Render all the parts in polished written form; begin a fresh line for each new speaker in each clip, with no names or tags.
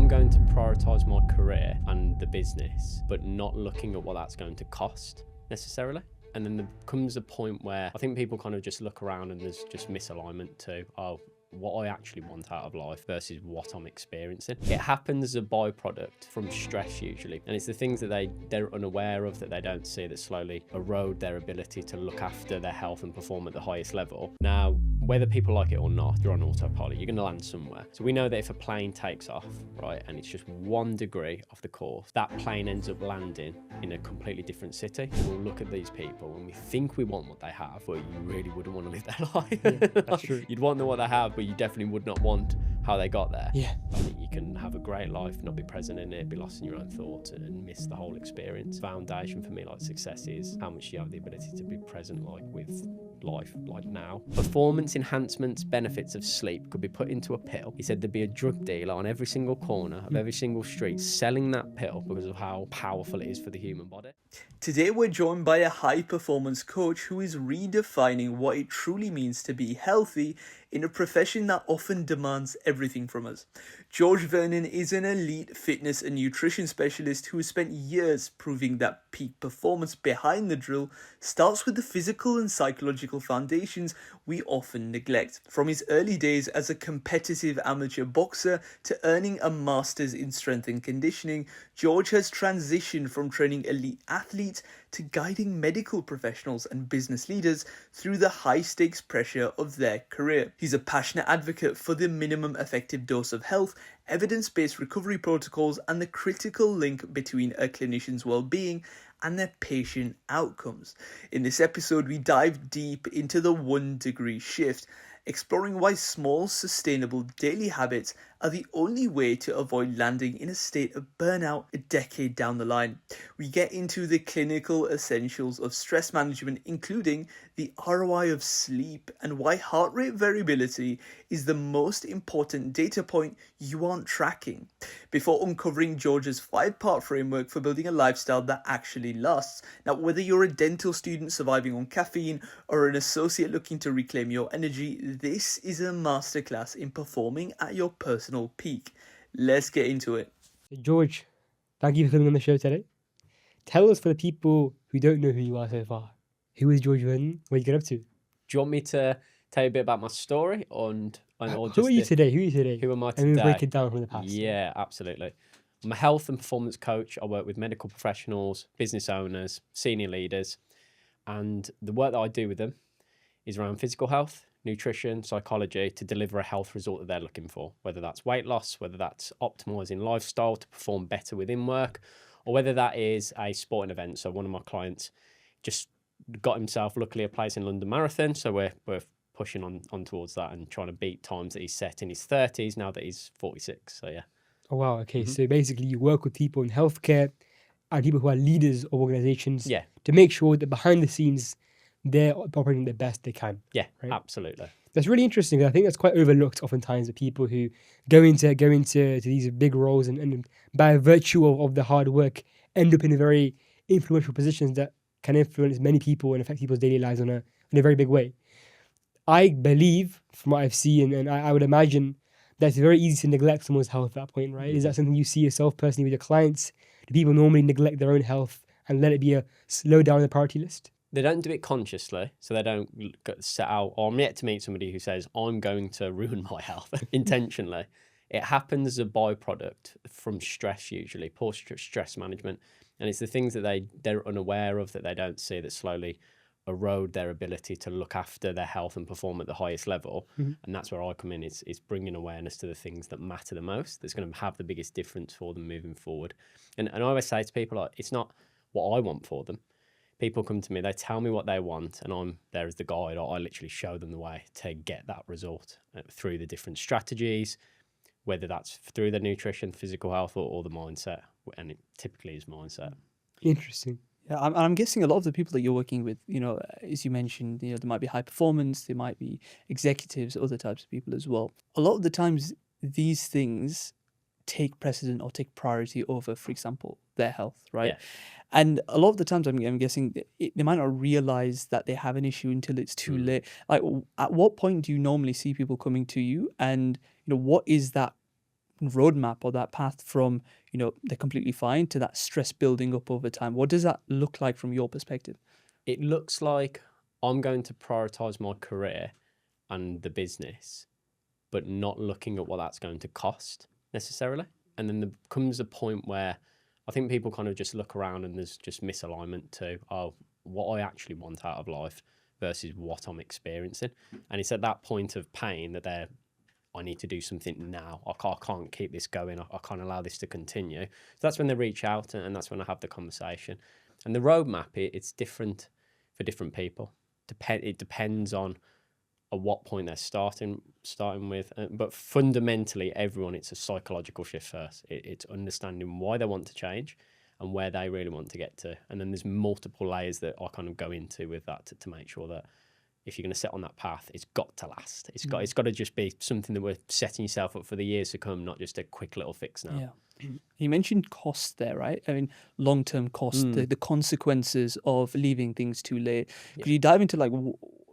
going to prioritise my career and the business, but not looking at what that's going to cost necessarily. And then there comes a point where I think people kind of just look around and there's just misalignment to, what I actually want out of life versus what I'm experiencing. It happens as a byproduct from stress usually, and it's the things that they're unaware of, that they don't see, that slowly erode their ability to look after their health and perform at the highest level. Now, whether people like it or not, you're on autopilot, you're going to land somewhere. So we know that if a plane takes off, right, and it's just 1 degree off the course, that plane ends up landing in a completely different city. We'll look at these people and we think we want what they have, but you really wouldn't want to live their life.
Yeah, that's true.
You'd want what they have, but you definitely would not want how they got there.
Yeah.
I think you can have a great life, not be present in it, be lost in your own thoughts and miss the whole experience. Foundation for me, like success, is how much you have the ability to be present, like with life, like now. Performance enhancements, benefits of sleep could be put into a pill. He said there'd be a drug dealer on every single corner of every single street selling that pill because of how powerful it is for the human body.
Today we're joined by a high-performance coach who is redefining what it truly means to be healthy in a profession that often demands everything from us. George Vernon is an elite fitness and nutrition specialist who has spent years proving that peak performance behind the drill starts with the physical and psychological foundations we often neglect. From his early days as a competitive amateur boxer to earning a master's in strength and conditioning, George has transitioned from training elite athletes to guiding medical professionals and business leaders through the high-stakes pressure of their career. He's a passionate advocate for the minimum effective dose of health, evidence-based recovery protocols, and the critical link between a clinician's well-being and their patient outcomes. In this episode, we dive deep into the 1 degree shift, exploring why small, sustainable daily habits are the only way to avoid landing in a state of burnout a decade down the line. We get into the clinical essentials of stress management, including the ROI of sleep and why heart rate variability is the most important data point you aren't tracking, before uncovering George's 5-part framework for building a lifestyle that actually lasts. Now, whether you're a dental student surviving on caffeine or an associate looking to reclaim your energy, this is a masterclass in performing at your personal peak. Let's get into it.
George, thank you for coming on the show today. Tell us, for the people who don't know who you are so far, who is George Vernon? What you get up to?
Do you want me to tell you a bit about my story or just
who are you today?
Who am I today?
And we'll break it down from the past.
Yeah, absolutely. I'm a health and performance coach. I work with medical professionals, business owners, senior leaders, and the work that I do with them is around physical health, nutrition, psychology, to deliver a health result that they're looking for, whether that's weight loss, whether that's optimizing lifestyle to perform better within work, or whether that is a sporting event. So one of my clients just got himself, luckily, a place in London Marathon, so we're pushing on towards that and trying to beat times that he's set in his 30s now that he's 46. So yeah.
Oh wow, okay. So basically you work with people in healthcare and people who are leaders of organizations to make sure that behind the scenes they're operating the best they can.
Yeah,
right?
Absolutely.
That's really interesting. I think that's quite overlooked oftentimes, the people who go into these big roles and by virtue of the hard work end up in a very influential positions that can influence many people and affect people's daily lives in a very big way. I believe, from what I've seen, and I would imagine that it's very easy to neglect someone's health at that point, right? Is that something you see yourself personally with your clients? Do people normally neglect their own health and let it be a slow down on the priority list?
They don't do it consciously, so they don't set out, or I'm yet to meet somebody who says, I'm going to ruin my health intentionally. It happens as a byproduct from stress usually, poor stress management. And it's the things that they're unaware of, that they don't see, that slowly erode their ability to look after their health and perform at the highest level. And that's where I come in, is bringing awareness to the things that matter the most, that's going to have the biggest difference for them moving forward. And I always say to people, like, it's not what I want for them. People come to me, they tell me what they want, and I'm there as the guide. I literally show them the way to get that result through the different strategies, whether that's through the nutrition, physical health, or the mindset. And it typically is mindset.
Interesting.
Yeah, I'm guessing a lot of the people that you're working with, as you mentioned, there might be high performance, there might be executives, other types of people as well. A lot of the times, these things take precedent or take priority over, for example, their health, right?
Yeah.
And a lot of the times, I'm guessing they might not realize that they have an issue until it's too late. Like, at what point do you normally see people coming to you, and what is that roadmap or that path from, they're completely fine to that stress building up over time? What does that look like from your perspective?
It looks like I'm going to prioritize my career and the business, but not looking at what that's going to cost necessarily. And then there comes a point where I think people kind of just look around and there's just misalignment to, what I actually want out of life versus what I'm experiencing. And it's at that point of pain that I need to do something now. I can't keep this going. I can't allow this to continue. So that's when they reach out, and that's when I have the conversation. And the roadmap, it's different for different people. It depends on at what point they're starting with. But fundamentally, everyone, it's a psychological shift first. It's understanding why they want to change and where they really want to get to. And then there's multiple layers that I kind of go into with that to make sure that if you're going to set on that path, it's got to last. It's got to just be something that we're setting yourself up for the years to come, not just a quick little fix now.
Yeah. You mentioned cost there, right? I mean, long-term cost, the consequences of leaving things too late. Could you dive into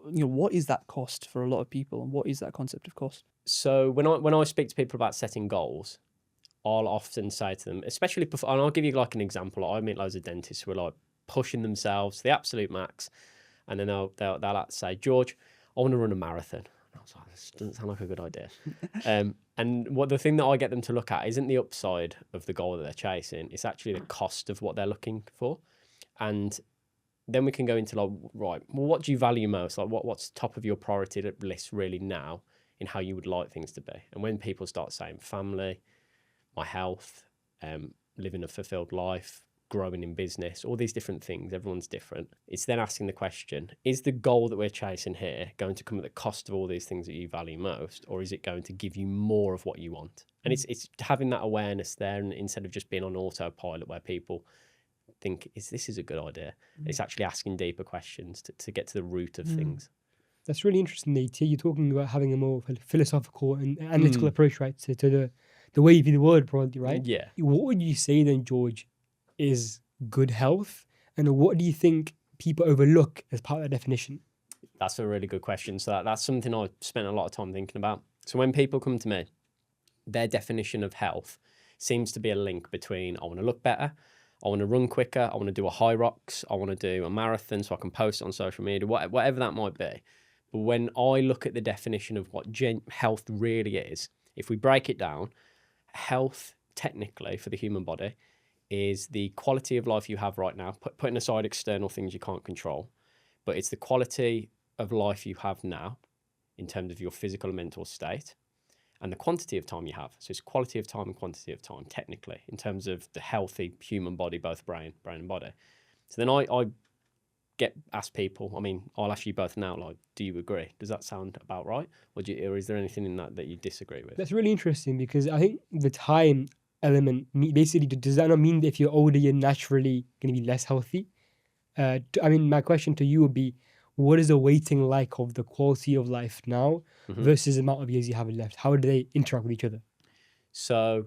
what is that cost for a lot of people, and what is that concept of cost?
So when I speak to people about setting goals, I'll often say to them, especially before, and I'll give you like an example. I meet loads of dentists who are like pushing themselves to the absolute max, and then they'll like to say, George, I want to run a marathon. I was like, this doesn't sound like a good idea. And the thing that I get them to look at isn't the upside of the goal that they're chasing. It's actually the cost of what they're looking for. And then we can go into like, right, well, what do you value most? Like what's top of your priority list really now in how you would like things to be? And when people start saying family, my health, living a fulfilled life, growing in business, all these different things, everyone's different. It's then asking the question, is the goal that we're chasing here going to come at the cost of all these things that you value most, or is it going to give you more of what you want? And it's having that awareness there, and instead of just being on autopilot where people think, this is a good idea? It's actually asking deeper questions to get to the root of things.
That's really interesting, Nate. You're talking about having a more philosophical and analytical approach, right, to the way you view the world, probably, right?
Yeah.
What would you say then, George, is good health, and what do you think people overlook as part of that definition?
That's a really good question. So that's something I spent a lot of time thinking about. So when people come to me, their definition of health seems to be a link between I want to look better, I want to run quicker, I want to do a high rocks, I want to do a marathon so I can post it on social media, whatever that might be. But when I look at the definition of what health really is, if we break it down, health technically for the human body is the quality of life you have right now, putting aside external things you can't control, but it's the quality of life you have now in terms of your physical and mental state and the quantity of time you have. So it's quality of time and quantity of time, technically, in terms of the healthy human body, both brain and body. So then I get asked people, I mean, I'll ask you both now, like, do you agree? Does that sound about right? Or is there anything in that you disagree with?
That's really interesting, because I think the time element, basically, does that not mean that if you're older, you're naturally going to be less healthy? I mean, my question to you would be, what is the weighting like of the quality of life now versus the amount of years you have left? How do they interact with each other?
So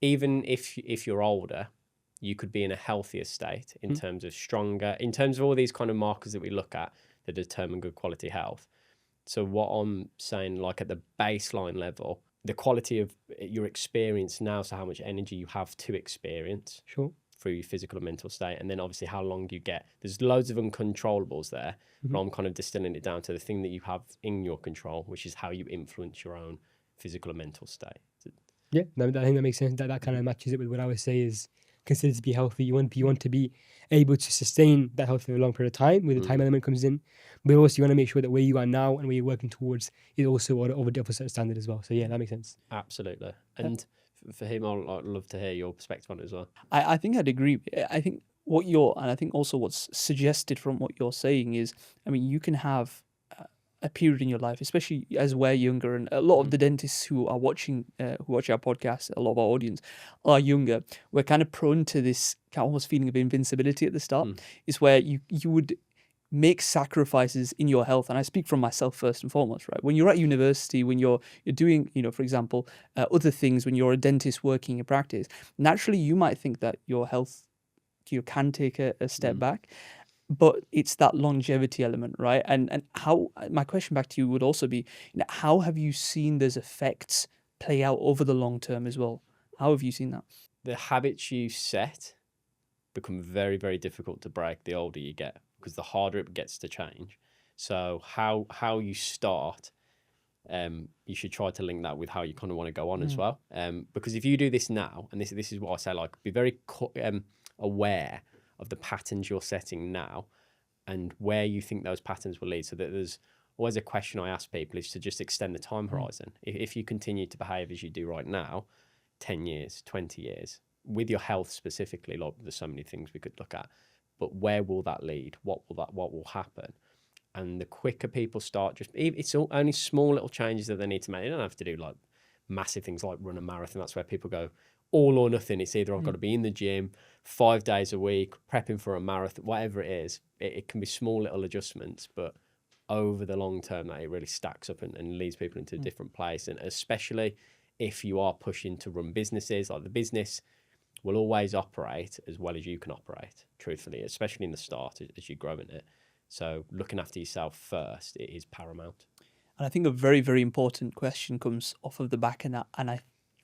even if you're older, you could be in a healthier state in terms of stronger, in terms of all these kind of markers that we look at that determine good quality health. So what I'm saying, like at the baseline level, the quality of your experience now, so how much energy you have to experience through your physical and mental state, and then obviously how long you get. There's loads of uncontrollables there, but I'm kind of distilling it down to the thing that you have in your control, which is how you influence your own physical and mental state.
Yeah, I think that makes sense. That kind of matches it with what I would say is considered to be healthy. You want to be able to sustain that health for a long period of time, where the time element comes in, but also you want to make sure that where you are now and where you're working towards is also of a certain standard as well. So yeah, that makes sense.
Absolutely. And for him, I'd love to hear your perspective on it as well.
I think I'd agree. I think and I think also what's suggested from what you're saying is, I mean, you can have a period in your life, especially as we're younger, and a lot of the dentists who are watching, who watch our podcast, a lot of our audience are younger. We're kind of prone to this kind of almost feeling of invincibility at the start. Is where you would make sacrifices in your health, and I speak from myself first and foremost, right? When you're at university, when you're doing, for example, other things, when you're a dentist working in practice, naturally you might think that your health, you can take a step back. But it's that longevity element, right? And how, my question back to you would also be, how have you seen those effects play out over the long term as well. How have you seen that?
The habits you set become very, very difficult to break the older you get, because the harder it gets to change. So how you start, you should try to link that with how you kind of want to go on as well. Because if you do this now, and this is what I say, like, be very aware of the patterns you're setting now and where you think those patterns will lead. So that there's always a question I ask people is to just extend the time horizon. If you continue to behave as you do right now, 10 years, 20 years, with your health specifically, like, there's so many things we could look at, but where will that lead? What will happen? And the quicker people start, it's only small little changes that they need to make. They don't have to do like massive things like run a marathon. That's where people go all or nothing. It's either I've got to be in the gym 5 days a week, prepping for a marathon, whatever it is. It can be small little adjustments, but over the long term, that it really stacks up and leads people into a different place. And especially if you are pushing to run businesses, like the business will always operate as well as you can operate, truthfully, especially in the start as you grow in it. So looking after yourself first, it is paramount.
And I think a very, very important question comes off of the back of that. And I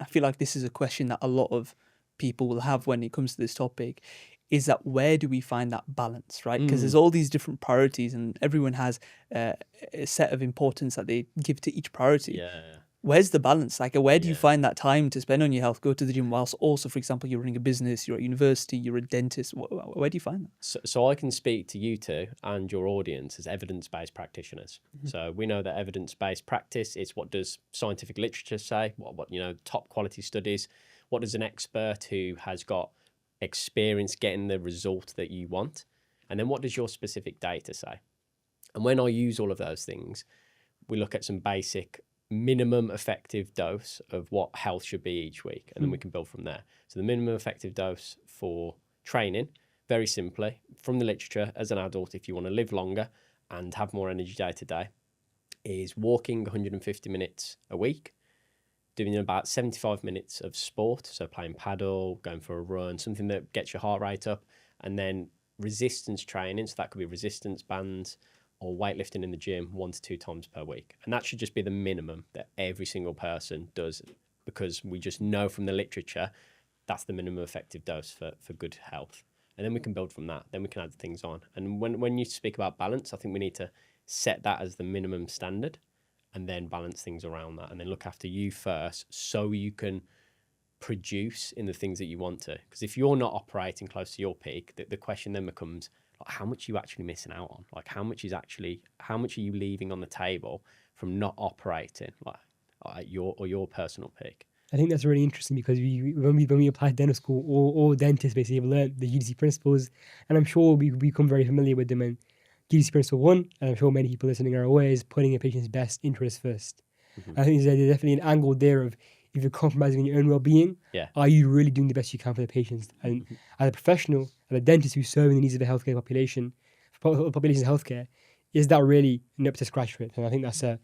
feel like this is a question that a lot of people will have when it comes to this topic, is that where do we find that balance, right? Because there's all these different priorities and everyone has a set of importance that they give to each priority.
Yeah.
Where's the balance? Like, where do you find that time to spend on your health, go to the gym, whilst also, for example, you're running a business, you're at university, you're a dentist? Where do you find that?
So I can speak to you two and your audience as evidence-based practitioners. So we know that evidence-based practice is what does scientific literature say, what top quality studies, what does an expert who has got experience getting the result that you want, and then what does your specific data say? And when I use all of those things, we look at some basic minimum effective dose of what health should be each week, and then we can build from there. So the minimum effective dose for training, very simply, from the literature as an adult, if you want to live longer and have more energy day to day, is walking 150 minutes a week, doing about 75 minutes of sport, so playing paddle, going for a run, something that gets your heart rate up, and then resistance training, so that could be resistance bands or weightlifting in the gym 1 to 2 times per week. And that should just be the minimum that every single person does, because we just know from the literature that's the minimum effective dose for good health. And then we can build from that. Then we can add things on. And when you speak about balance, I think we need to set that as the minimum standard and then balance things around that, and then look after you first so you can produce in the things that you want to. Because if you're not operating close to your peak, the question then becomes, how much are you actually missing out on? Like, how much are you leaving on the table from not operating at your personal peak?
I think that's really interesting, because when we applied dental school, all dentists basically have learned the GDC principles, and I'm sure we become very familiar with them. And GDC principle 1, and I'm sure many people listening are aware, is putting a patient's best interest first. I think there's definitely an angle there of, if you're compromising on your own well-being, are you really doing the best you can for the patients? And as a professional, as a dentist who's serving the needs of the healthcare population's healthcare, is that really up to scratch for it? And I think that's a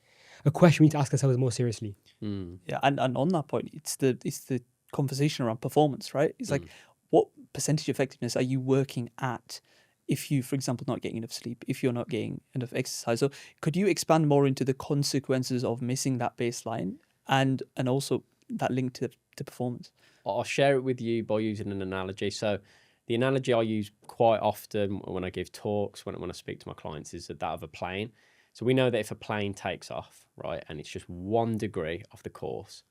question we need to ask ourselves more seriously.
Yeah, and on that point, it's the conversation around performance, right? It's like, what percentage effectiveness are you working at if you, for example, not getting enough sleep, if you're not getting enough exercise? So could you expand more into the consequences of missing that baseline and also that link to performance?
I'll share it with you by using an analogy. So the analogy I use quite often when I give talks, when I speak to my clients, is that of a plane. So we know that if a plane takes off, right, and it's just 1 degree off the course,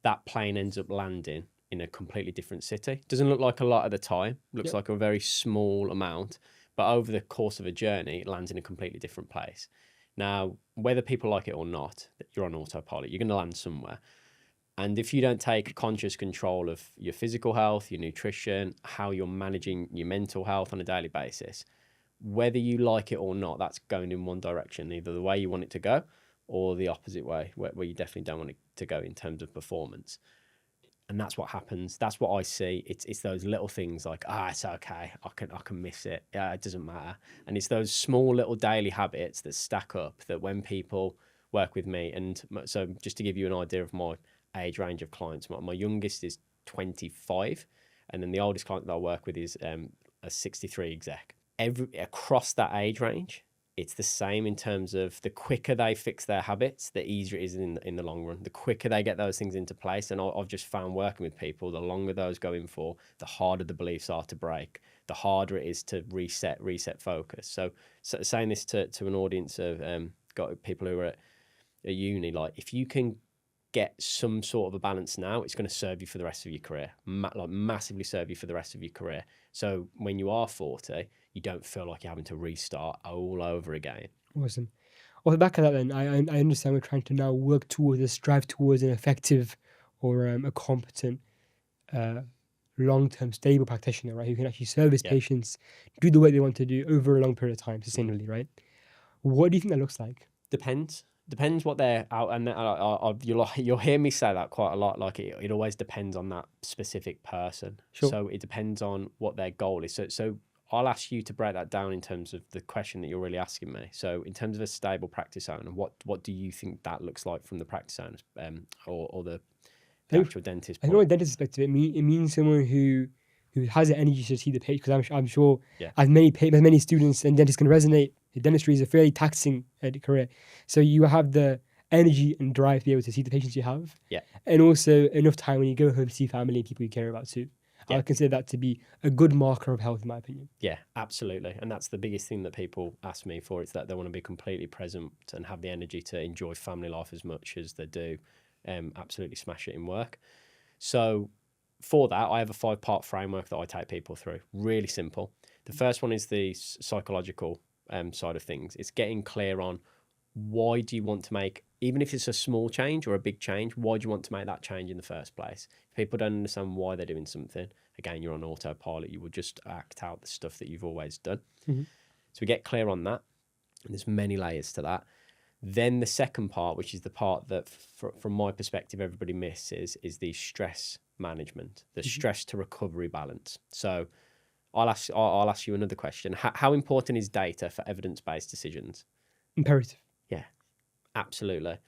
that plane ends up landing in a completely different city. Doesn't look like a lot at the time, looks like a very small amount, but over the course of a journey, it lands in a completely different place. Now, whether people like it or not, you're on autopilot, you're going to land somewhere. And if you don't take conscious control of your physical health, your nutrition, how you're managing your mental health on a daily basis, whether you like it or not, that's going in one direction, either the way you want it to go or the opposite way, where you definitely don't want it to go in terms of performance. And that's what happens. That's what I see. It's those little things like, it's okay, I can miss it. Yeah, it doesn't matter. And it's those small little daily habits that stack up, that when people work with me, and so just to give you an idea of my age range of clients, my youngest is 25, and then the oldest client that I work with is a 63 exec. Across that age range, it's the same in terms of the quicker they fix their habits, the easier it is in the long run. The quicker they get those things into place. And I've just found working with people, the longer those go in for, the harder the beliefs are to break, the harder it is to reset focus. So saying this to an audience of got people who are at uni, like if you can get some sort of a balance now, it's going to serve you for the rest of your career, like massively serve you for the rest of your career. So when you are 40, you don't feel like you're having to restart all over again.
Awesome. Off the back of that, then, I understand we're trying to now work towards a strive towards an effective or a competent, long-term, stable practitioner, right? Who can actually service patients, do the work they want to do over a long period of time, sustainably, right? What do you think that looks like?
Depends what they're out, and you'll hear me say that quite a lot. Like it always depends on that specific person.
Sure.
So it depends on what their goal is. So I'll ask you to break that down in terms of the question that you're really asking me. So in terms of a stable practice owner, what do you think that looks like from the practice owners or the actual dentist?
I think from a dentist perspective, it means someone who has the energy to see the patient. Because I'm sure as many students and dentists can resonate, dentistry is a fairly taxing career. So you have the energy and drive to be able to see the patients you have.
Yeah.
And also enough time when you go home to see family and people you care about too. Yeah. I consider that to be a good marker of health, in my opinion.
Yeah, absolutely. And that's the biggest thing that people ask me for. It's that they want to be completely present and have the energy to enjoy family life as much as they do absolutely smash it in work. So for that, I have a 5-part framework that I take people through. Really simple. The first one is the psychological side of things. It's getting clear on why do you want to make, even if it's a small change or a big change, why do you want to make that change in the first place? If people don't understand why they're doing something, again, you're on autopilot. You will just act out the stuff that you've always done.
Mm-hmm.
So we get clear on that. And there's many layers to that. Then the second part, which is the part that from my perspective, everybody misses, is the stress management, the stress to recovery balance. So I'll ask you another question. How important is data for evidence-based decisions?
Imperative.
Yeah, absolutely.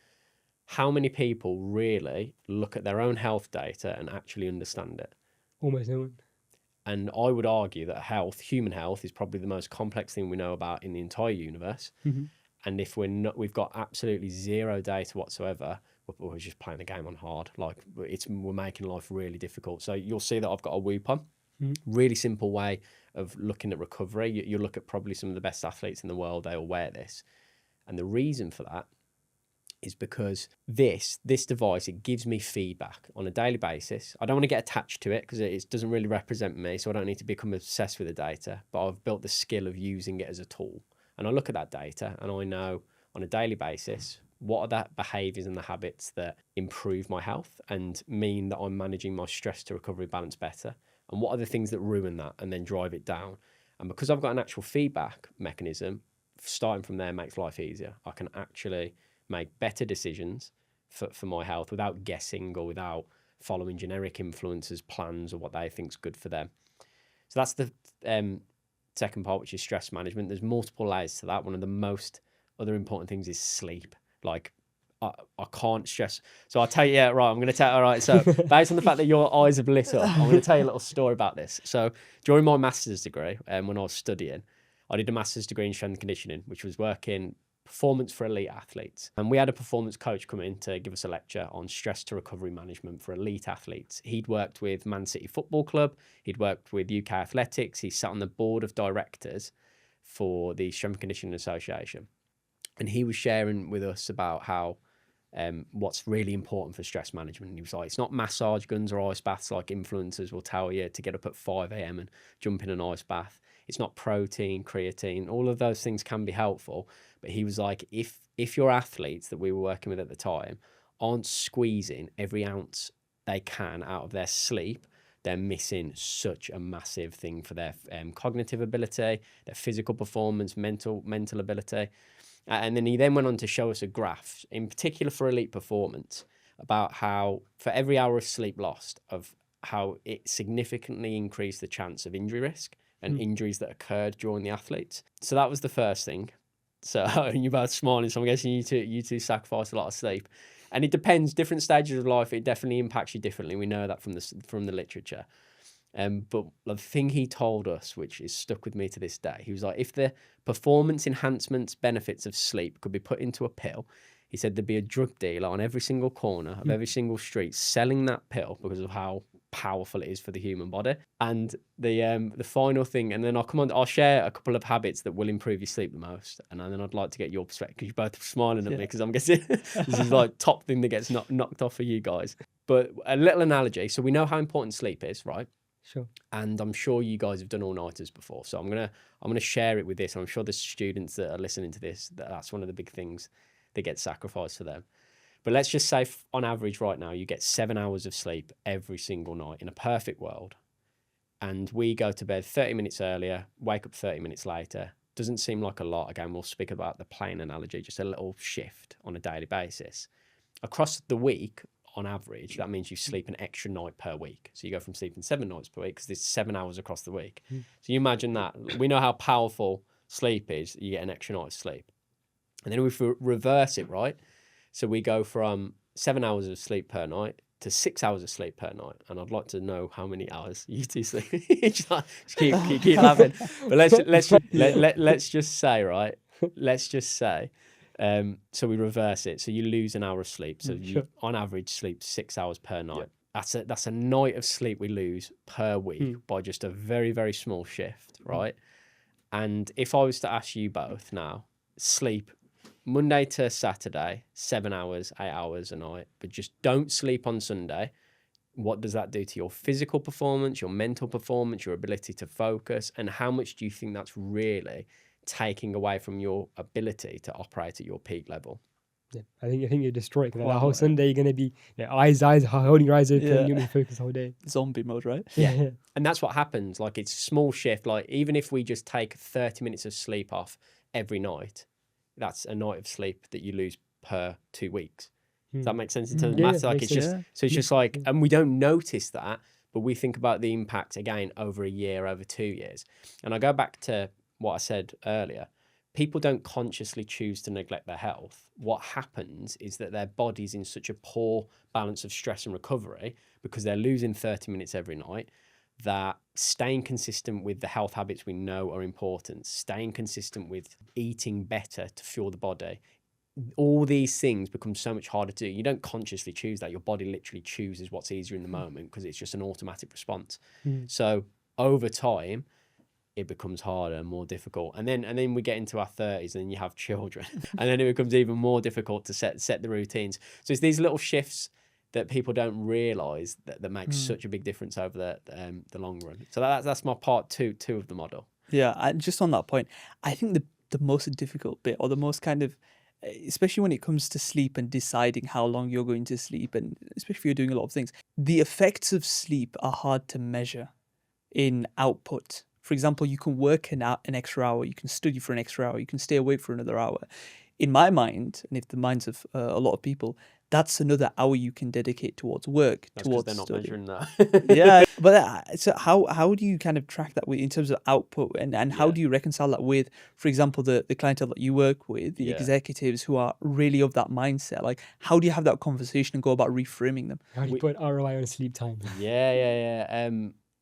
How many people really look at their own health data and actually understand it?
Almost no one.
And I would argue that human health, is probably the most complex thing we know about in the entire universe.
Mm-hmm.
And if we've got absolutely zero data whatsoever, we're just playing the game on hard. Like we're making life really difficult. So you'll see that I've got a Whoop on. Mm-hmm. Really simple way of looking at recovery. You look at probably some of the best athletes in the world, they all wear this. And the reason for that is because this device, it gives me feedback on a daily basis. I don't want to get attached to it because it doesn't really represent me, so I don't need to become obsessed with the data, but I've built the skill of using it as a tool. And I look at that data and I know on a daily basis, what are the behaviors and the habits that improve my health and mean that I'm managing my stress to recovery balance better? And what are the things that ruin that and then drive it down? And because I've got an actual feedback mechanism, starting from there makes life easier. I can actually make better decisions for my health without guessing or without following generic influencers' plans or what they think's good for them. So that's the second part, which is stress management. There's multiple layers to that. One of the most other important things is sleep. Like I can't stress. So I'll tell you, I'm going to tell, all right. So based on the fact that your eyes have lit up, I'm going to tell you a little story about this. So during my master's degree, when I was studying, I did a master's degree in strength and conditioning, which was working performance for elite athletes. And we had a performance coach come in to give us a lecture on stress to recovery management for elite athletes. He'd worked with Man City Football Club. He'd worked with UK Athletics. He sat on the board of directors for the Strength and Conditioning Association. And he was sharing with us about how what's really important for stress management. And he was like, it's not massage guns or ice baths like influencers will tell you to get up at 5 a.m. and jump in an ice bath. It's not protein, creatine. All of those things can be helpful. But he was like, if your athletes that we were working with at the time aren't squeezing every ounce they can out of their sleep, they're missing such a massive thing for their cognitive ability, their physical performance, mental ability. And then he then went on to show us a graph, in particular for elite performance, about how for every hour of sleep lost, of how it significantly increased the chance of injury risk and injuries that occurred during the athletes. So that was the first thing. So you're both smiling, so I'm guessing you two sacrifice a lot of sleep. And it depends, different stages of life, it definitely impacts you differently. We know that from the literature. But the thing he told us, which is stuck with me to this day, he was like, if the performance enhancements benefits of sleep could be put into a pill, he said there'd be a drug dealer on every single corner of every single street selling that pill because of how powerful it is for the human body. And the final thing, and then I'll share a couple of habits that will improve your sleep the most, and then I'd like to get your perspective, because you're both smiling at me, because I'm guessing this is like top thing that gets knocked off for you guys. But a little analogy. So we know how important sleep is, right?
Sure.
And I'm sure you guys have done all-nighters before. So I'm gonna share it with this. I'm sure there's students that are listening to this, that's one of the big things that gets sacrificed for them. But let's just say on average right now, you get 7 hours of sleep every single night in a perfect world. And we go to bed 30 minutes earlier, wake up 30 minutes later. Doesn't seem like a lot. Again, we'll speak about the plane analogy, just a little shift on a daily basis. Across the week, on average, that means you sleep an extra night per week. So you go from sleeping 7 nights per week, because there's 7 hours across the week. So you imagine that. We know how powerful sleep is. You get an extra night of sleep. And then if we reverse it, right? So we go from 7 hours of sleep per night to 6 hours of sleep per night. And I'd like to know how many hours you two sleep. Just keep laughing. But let's just say, right? Let's just say. So we reverse it. So you lose an hour of sleep. So you, on average, sleep 6 hours per night. Yeah. That's a night of sleep we lose per week by just a very, very small shift, right? And if I was to ask you both now, sleep Monday to Saturday, 7 hours, 8 hours a night, but just don't sleep on Sunday. What does that do to your physical performance, your mental performance, your ability to focus? And how much do you think that's really taking away from your ability to operate at your peak level?
Yeah, I think you're destroyed. That whole Sunday, you're gonna be eyes holding your eyes open. You're gonna be focused the whole day.
Zombie mode, right?
Yeah. And that's what happens. Like, it's a small shift. Like, even if we just take 30 minutes of sleep off every night, that's a night of sleep that you lose per 2 weeks. Does that make sense in terms of maths? Like, it's just so it's just like, and we don't notice that, but we think about the impact again over a year, over 2 years. And I go back to what I said earlier. People don't consciously choose to neglect their health. What happens is that their body's in such a poor balance of stress and recovery because they're losing 30 minutes every night, that staying consistent with the health habits we know are important, staying consistent with eating better to fuel the body, all these things become so much harder to do. You don't consciously choose that. Your body literally chooses what's easier in the moment because it's just an automatic response. So over time, it becomes harder and more difficult. And then we get into our 30s and you have children. And then it becomes even more difficult to set the routines. So it's these little shifts that people don't realise that makes such a big difference over the long run. So that's my part two of the model.
Yeah, and just on that point, I think the most difficult bit, or the most kind of, especially when it comes to sleep and deciding how long you're going to sleep, and especially if you're doing a lot of things, the effects of sleep are hard to measure in output. For example, you can work an extra hour, you can study for an extra hour, you can stay awake for another hour. In my mind, and if the minds of a lot of people, that's another hour you can dedicate towards work.
That's
towards
they're not
study.
measuring that.
Yeah, but so how do you kind of track that in terms of output, and how do you reconcile that with, for example, the clientele that you work with, the executives who are really of that mindset? Like, how do you have that conversation and go about reframing them?
How do you put ROI on sleep time?
Yeah.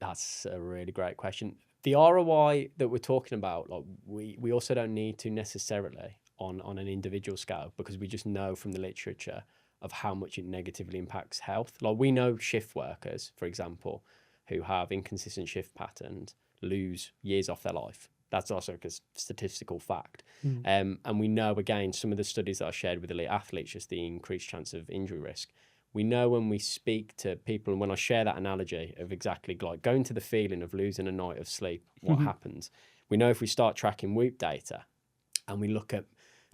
That's a really great question. The ROI that we're talking about, like, we also don't need to necessarily on an individual scale, because we just know from the literature of how much it negatively impacts health. Like, we know shift workers, for example, who have inconsistent shift patterns lose years off their life. That's also a statistical fact. And we know, again, some of the studies that I shared with elite athletes, just the increased chance of injury risk. We know when we speak to people, and when I share that analogy of exactly like going to the feeling of losing a night of sleep, what happens? We know if we start tracking Whoop data and we look at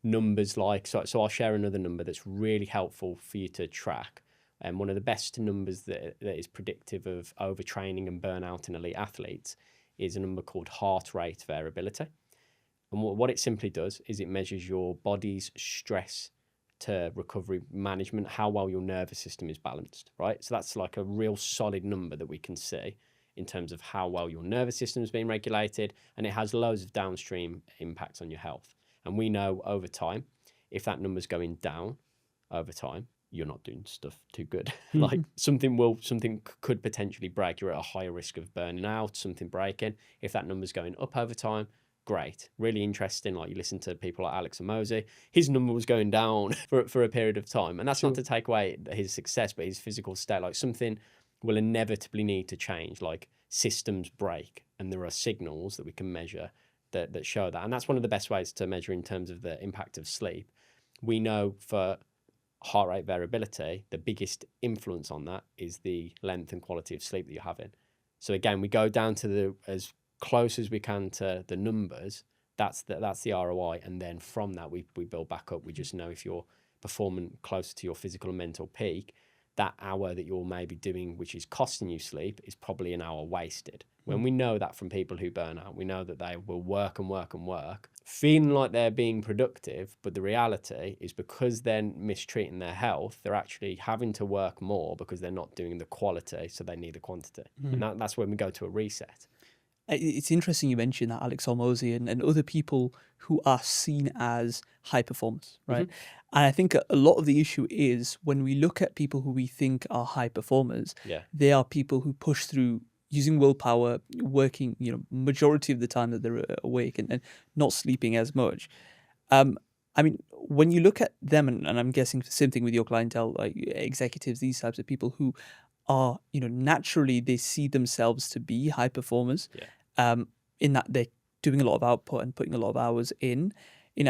numbers like, so I'll share another number that's really helpful for you to track. And one of the best numbers that is predictive of overtraining and burnout in elite athletes is a number called heart rate variability. And what it simply does is it measures your body's stress to recovery management, how well your nervous system is balanced, right? So that's like a real solid number that we can see in terms of how well your nervous system is being regulated, and it has loads of downstream impacts on your health. And we know over time, if that number's going down over time, you're not doing stuff too good. Like something could potentially break. You're at a higher risk of burning out, something breaking. If that number's going up over time, great. Really interesting. Like you listen to people like Alex and Mosey, his number was going down for a period of time. And that's not to take away his success, but his physical state. Like something will inevitably need to change. Like systems break, and there are signals that we can measure that show that. And that's one of the best ways to measure in terms of the impact of sleep. We know for heart rate variability, the biggest influence on that is the length and quality of sleep that you're having. So again, we go down to as close as we can to the numbers. That's the ROI, and then from that we build back up. We just know if you're performing closer to your physical and mental peak, that hour that you're maybe doing, which is costing you sleep, is probably an hour wasted. When we know that from people who burn out, we know that they will work and work and work, feeling like they're being productive, but the reality is because they're mistreating their health, they're actually having to work more because they're not doing the quality, so they need the quantity. And that's when we go to a reset.
It's interesting you mentioned that Alex Hormozy and other people who are seen as high performers, right? And I think a lot of the issue is when we look at people who we think are high performers, they are people who push through using willpower, working, majority of the time that they're awake and not sleeping as much. I mean, when you look at them, and I'm guessing the same thing with your clientele, like executives, these types of people who are, naturally they see themselves to be high performers, in that they're doing a lot of output and putting a lot of hours in.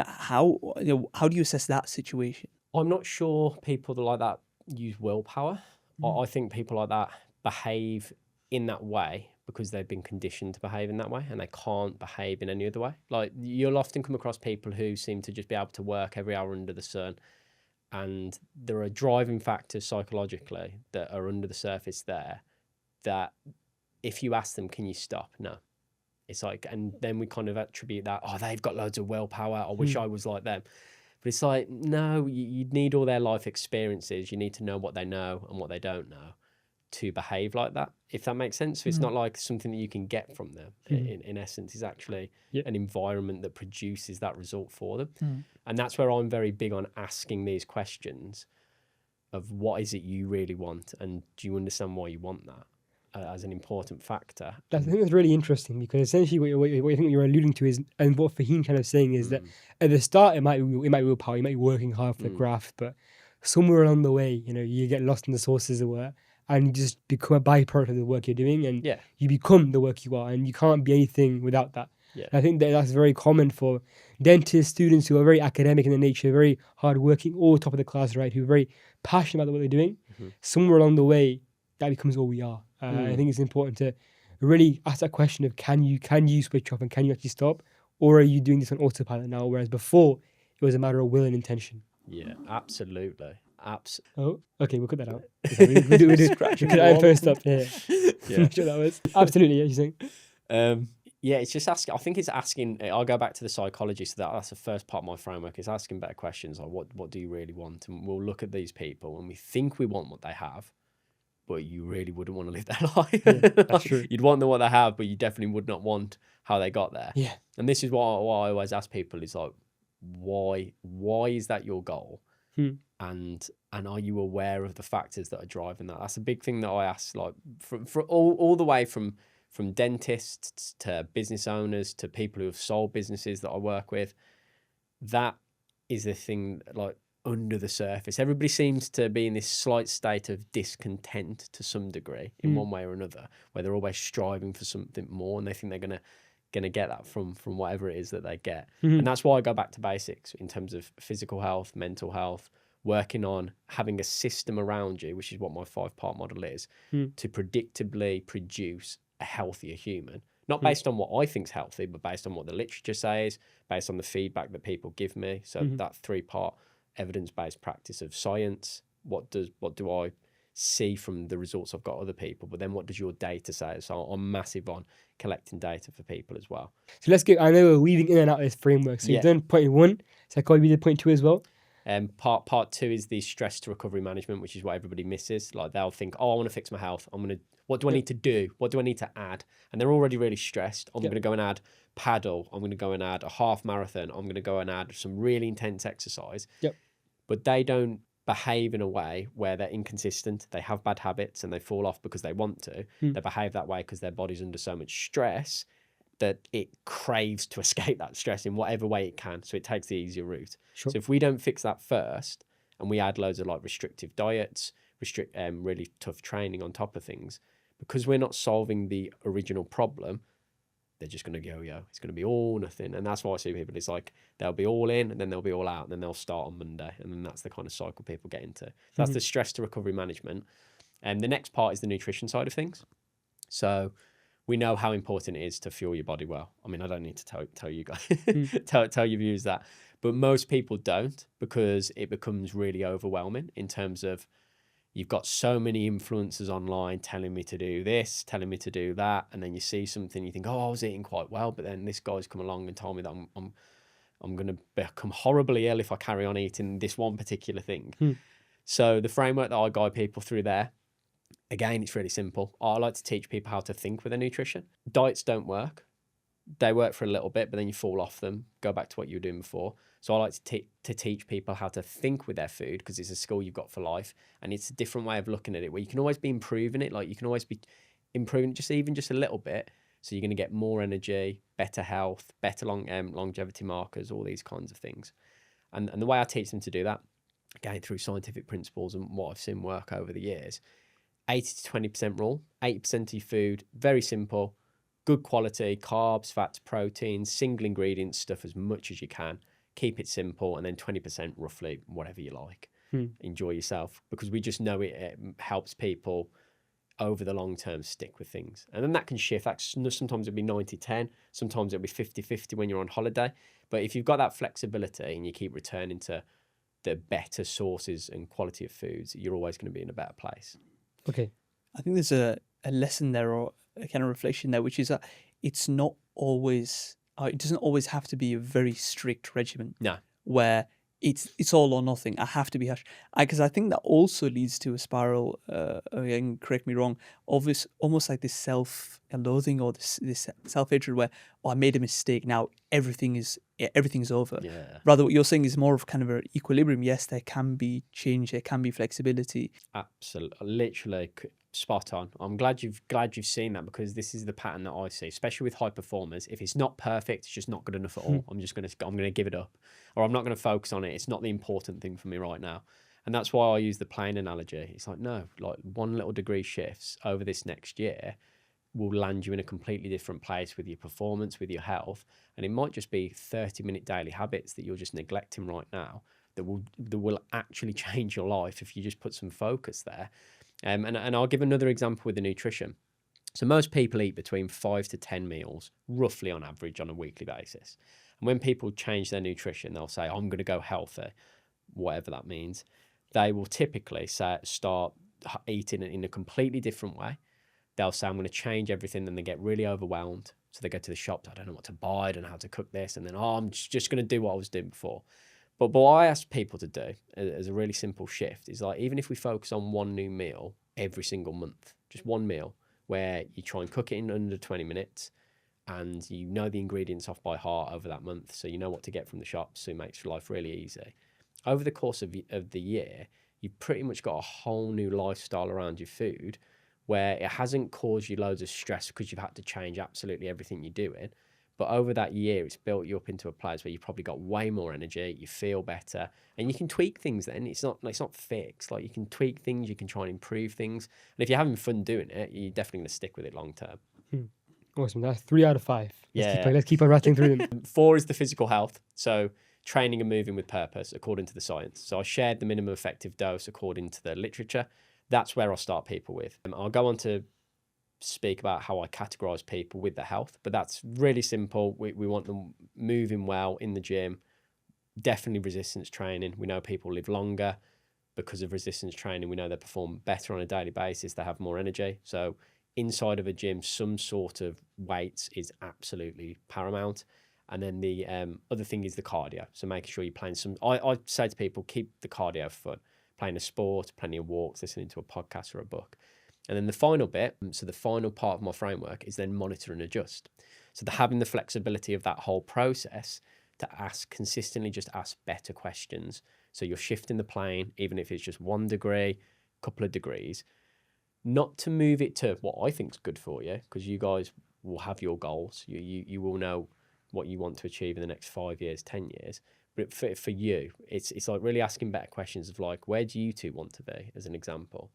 How do you assess that situation?
I'm not sure people like that use willpower. I think people like that behave in that way because they've been conditioned to behave in that way, and they can't behave in any other way. Like you'll often come across people who seem to just be able to work every hour under the sun, and there are driving factors psychologically that are under the surface there that if you ask them, can you stop? No. It's like, and then we kind of attribute that, they've got loads of willpower, I wish I was like them. But it's like, no, you need all their life experiences. You need to know what they know and what they don't know to behave like that, if that makes sense. So it's not like something that you can get from them. In essence, is actually an environment that produces that result for them. And that's where I'm very big on asking these questions of what is it you really want, and do you understand why you want that as an important factor.
I think that's really interesting, because essentially what you think you're alluding to is, and what Fahim kind of saying is that at the start it might be willpower, you might be working hard for the graft, but somewhere along the way, you get lost in the sources of work, and you just become a byproduct of the work you're doing, and you become the work you are, and you can't be anything without that. I think that's very common for dentists, students who are very academic in their nature, very hardworking, all top of the class, right, who are very passionate about what they're doing. Somewhere along the way, that becomes all we are. I think it's important to really ask that question of can you switch off, and can you actually stop, or are you doing this on autopilot now, whereas before it was a matter of will and intention.
Yeah, absolutely.
Oh, okay, we'll cut that out. We do scratch. I post up here. Yeah, sure that was absolutely. Yeah, you're saying.
Yeah, it's just asking. I think it's asking. I'll go back to the psychology. So that's the first part of my framework. Is asking better questions like what do you really want, and we'll look at these people and we think we want what they have, but you really wouldn't want to live their life.
Yeah, that's true.
You'd want what they have, but you definitely would not want how they got there.
Yeah.
And this is what I always ask people is like, why is that your goal? And are you aware of the factors that are driving that? That's a big thing that I ask, like for all the way from dentists to business owners to people who have sold businesses that I work with. That is the thing, like under the surface. Everybody seems to be in this slight state of discontent to some degree in one way or another, where they're always striving for something more, and they think they're gonna get that from whatever it is that they get. And that's why I go back to basics in terms of physical health, mental health, working on having a system around you, which is what my 5-part model is, to predictably produce a healthier human. Not based on what I think's healthy, but based on what the literature says, based on the feedback that people give me. So that 3-part evidence-based practice of science. What do I see from the results I've got other people, but then what does your data say? So I'm massive on collecting data for people as well.
So let's get, I know we're weaving in and out of this framework. So you've done point 1, so we did point 2 as well.
Part 2 is the stress to recovery management, which is what everybody misses. Like they'll think, I want to fix my health. What do I need to do? What do I need to add? And they're already really stressed. I'm going to go and add paddle. I'm going to go and add a half marathon. I'm going to go and add some really intense exercise. But they don't behave in a way where they're inconsistent, they have bad habits and they fall off because they want to. They behave that way because their body's under so much stress that it craves to escape that stress in whatever way it can. So it takes the easier route.
Sure.
So if we don't fix that first and we add loads of like restrictive diets, really tough training on top of things, because we're not solving the original problem, they're just going to yo-yo. It's going to be all nothing. And that's why I see people. It's like they'll be all in and then they'll be all out and then they'll start on Monday. And then that's the kind of cycle people get into. So that's the stress to recovery management. And the next part is the nutrition side of things. So we know how important it is to fuel your body well. I mean, I don't need to tell you guys, tell your viewers that. But most people don't, because it becomes really overwhelming in terms of you've got so many influencers online telling me to do this, telling me to do that. And then you see something, you think, oh, I was eating quite well. But then this guy's come along and told me that I'm going to become horribly ill if I carry on eating this one particular thing. So the framework that I guide people through there, again, it's really simple. I like to teach people how to think with their nutrition. Diets don't work. They work for a little bit, but then you fall off them, go back to what you were doing before. So I like to teach people how to think with their food, because it's a skill you've got for life. And it's a different way of looking at it, where you can always be improving it. Like you can always be improving just a little bit. So you're going to get more energy, better health, better longevity markers, all these kinds of things. And the way I teach them to do that, again, through scientific principles and what I've seen work over the years, 80 to 20% rule, 80% of your food, very simple, good quality, carbs, fats, proteins, single ingredients, stuff as much as you can. Keep it simple, and then 20% roughly, whatever you like. Enjoy yourself, because we just know it helps people over the long term stick with things. And then that can shift. Sometimes it'll be 90-10, sometimes it'll be 50-50 when you're on holiday. But if you've got that flexibility and you keep returning to the better sources and quality of foods, you're always going to be in a better place.
Okay.
I think there's a lesson there, or a kind of reflection there, which is that it's not always, it doesn't always have to be a very strict regimen.
No.
Where it's all or nothing. I have to be harsh. Because I think that also leads to a spiral, again, correct me wrong, of this, almost like this self-loathing or this self-hatred where, oh, I made a mistake, now everything's over.
Yeah.
Rather, what you're saying is more of kind of an equilibrium. Yes, there can be change, there can be flexibility.
Absolutely, literally spot on. I'm glad you've seen that, because this is the pattern that I see, especially with high performers. If it's not perfect, it's just not good enough at all. I'm gonna give it up, or I'm not gonna focus on it. It's not the important thing for me right now. And that's why I use the plane analogy. It's like, no, like 1 little degree shifts over this next year will land you in a completely different place with your performance, with your health. And it might just be 30-minute daily habits that you're just neglecting right now that will actually change your life if you just put some focus there. And I'll give another example with the nutrition. So most people eat between 5 to 10 meals, roughly on average, on a weekly basis. And when people change their nutrition, they'll say, I'm going to go healthy, whatever that means. They will typically start eating it in a completely different way. They'll say, I'm going to change everything, then they get really overwhelmed. So they go to the shops, I don't know what to buy, I don't know how to cook this, and then, I'm just going to do what I was doing before. But what I ask people to do as a really simple shift is, like, even if we focus on one new meal every single month, just one meal where you try and cook it in under 20 minutes and you know the ingredients off by heart over that month, so you know what to get from the shops, so it makes your life really easy. Over the course of the year, you've pretty much got a whole new lifestyle around your food where it hasn't caused you loads of stress because you've had to change absolutely everything you're doing. But over that year, it's built you up into a place where you've probably got way more energy, you feel better, and you can tweak things then. It's not fixed. Like, you can tweak things, you can try and improve things. And if you're having fun doing it, you're definitely going to stick with it long term.
Awesome. That's 3 out of 5.
Yeah.
Let's keep on rattling through them.
4 is the physical health. So training and moving with purpose, according to the science. So I shared the minimum effective dose according to the literature. That's where I'll start people with. I'll go on to speak about how I categorize people with their health, but that's really simple. We want them moving well in the gym, definitely resistance training. We know people live longer because of resistance training. We know they perform better on a daily basis, they have more energy. So inside of a gym, some sort of weights is absolutely paramount. And then the other thing is the cardio. So making sure you're playing I say to people, keep the cardio fun, playing a sport, plenty of walks, listening to a podcast or a book. And then the final bit, so the final part of my framework is then monitor and adjust. So having the flexibility of that whole process to consistently just ask better questions So you're shifting the plane, even if it's just 1 degree, couple of degrees, not to move it to what I think is good for you, because you guys will have your goals. You will know what you want to achieve in the next 5 years, 10 years. But for you, it's like really asking better questions of like, where do you two want to be, as an example?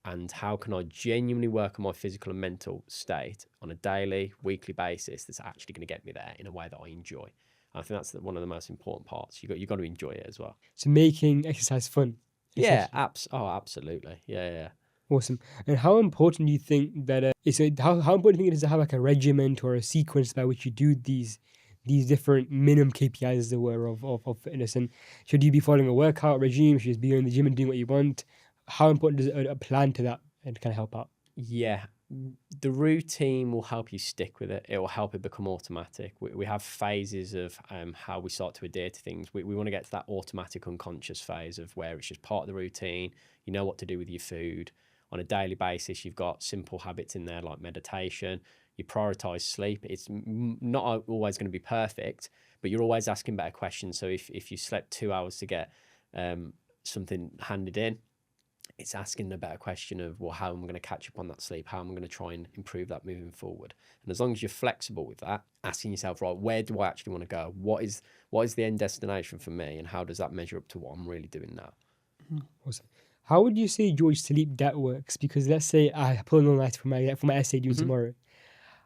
And how can I genuinely work on my physical and mental state on a daily, weekly basis that's actually going to get me there in a way that I enjoy? And I think that's one of the most important parts. You got to enjoy it as well.
So making exercise fun.
Yeah,
essentially.
absolutely. Yeah.
Awesome. And how important do you think that how important do you think it is to have like a regiment or a sequence by which you do these different minimum KPIs, as it were, of fitness? And should you be following a workout regime? Should you just be going to the gym and doing what you want? How important is a plan to that and kind of help out?
Yeah, the routine will help you stick with it. It will help it become automatic. We have phases of how we start to adhere to things. We want to get to that automatic unconscious phase of where it's just part of the routine. You know what to do with your food. On a daily basis, you've got simple habits in there like meditation. You prioritize sleep. It's not always going to be perfect, but you're always asking better questions. So if you slept 2 hours to get something handed in, it's asking a better question of, well, how am I going to catch up on that sleep? How am I going to try and improve that moving forward? And as long as you're flexible with that, asking yourself, right, where do I actually want to go? What is the end destination for me? And how does that measure up to what I'm really doing now?
Awesome. How would you say, George, sleep debt works? Because let's say I pull an all-nighter for my essay due tomorrow.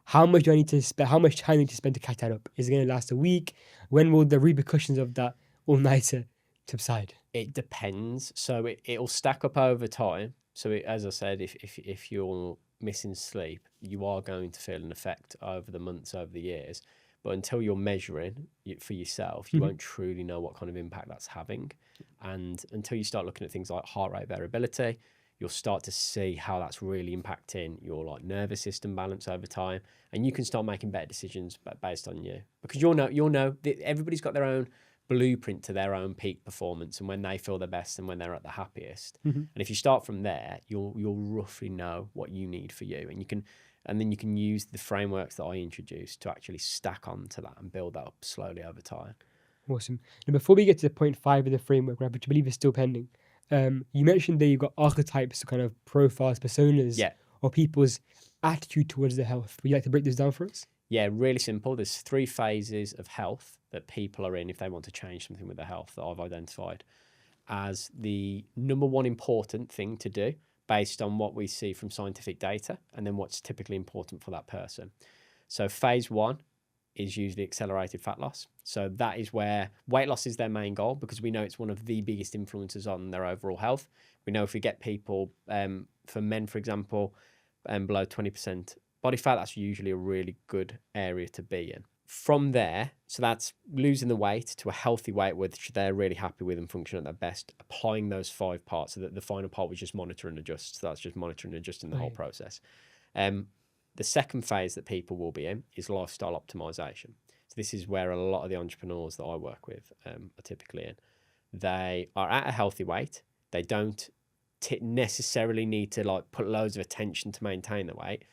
How much do I need to spend? How much time do I need to spend to catch that up? Is it going to last a week? When will the repercussions of that all-nighter subside?
It depends. So it'll stack up over time. So as I said, if you're missing sleep, you are going to feel an effect over the months, over the years. But until you're measuring for yourself, you won't truly know what kind of impact that's having. And until you start looking at things like heart rate variability, you'll start to see how that's really impacting your like nervous system balance over time. And you can start making better decisions based on you. Because you'll know that everybody's got their own blueprint to their own peak performance and when they feel the best and when they're at the happiest. And if you start from there, you'll roughly know what you need for you, and then you can use the frameworks that I introduced to actually stack onto that and build that up slowly over time.
Awesome. Now, before we get to point 5 of the framework, right, which I believe is still pending, you mentioned that you've got archetypes, kind of profiles, personas, or people's attitude towards their health. Would you like to break this down for us?
Yeah, really simple. There's 3 phases of health that people are in if they want to change something with their health that I've identified as the number one important thing to do based on what we see from scientific data and then what's typically important for that person. So phase 1 is usually accelerated fat loss. So that is where weight loss is their main goal because we know it's one of the biggest influences on their overall health. We know if we get people, for men, for example, below 20% body fat, that's usually a really good area to be in. From there, so that's losing the weight to a healthy weight which they're really happy with and function at their best, applying those 5 parts. So that the final part was just monitor and adjust. So that's just monitoring and adjusting the whole process. The second phase that people will be in is lifestyle optimization. So this is where a lot of the entrepreneurs that I work with are typically in. They are at a healthy weight. They don't necessarily need to like put loads of attention to maintain the weight,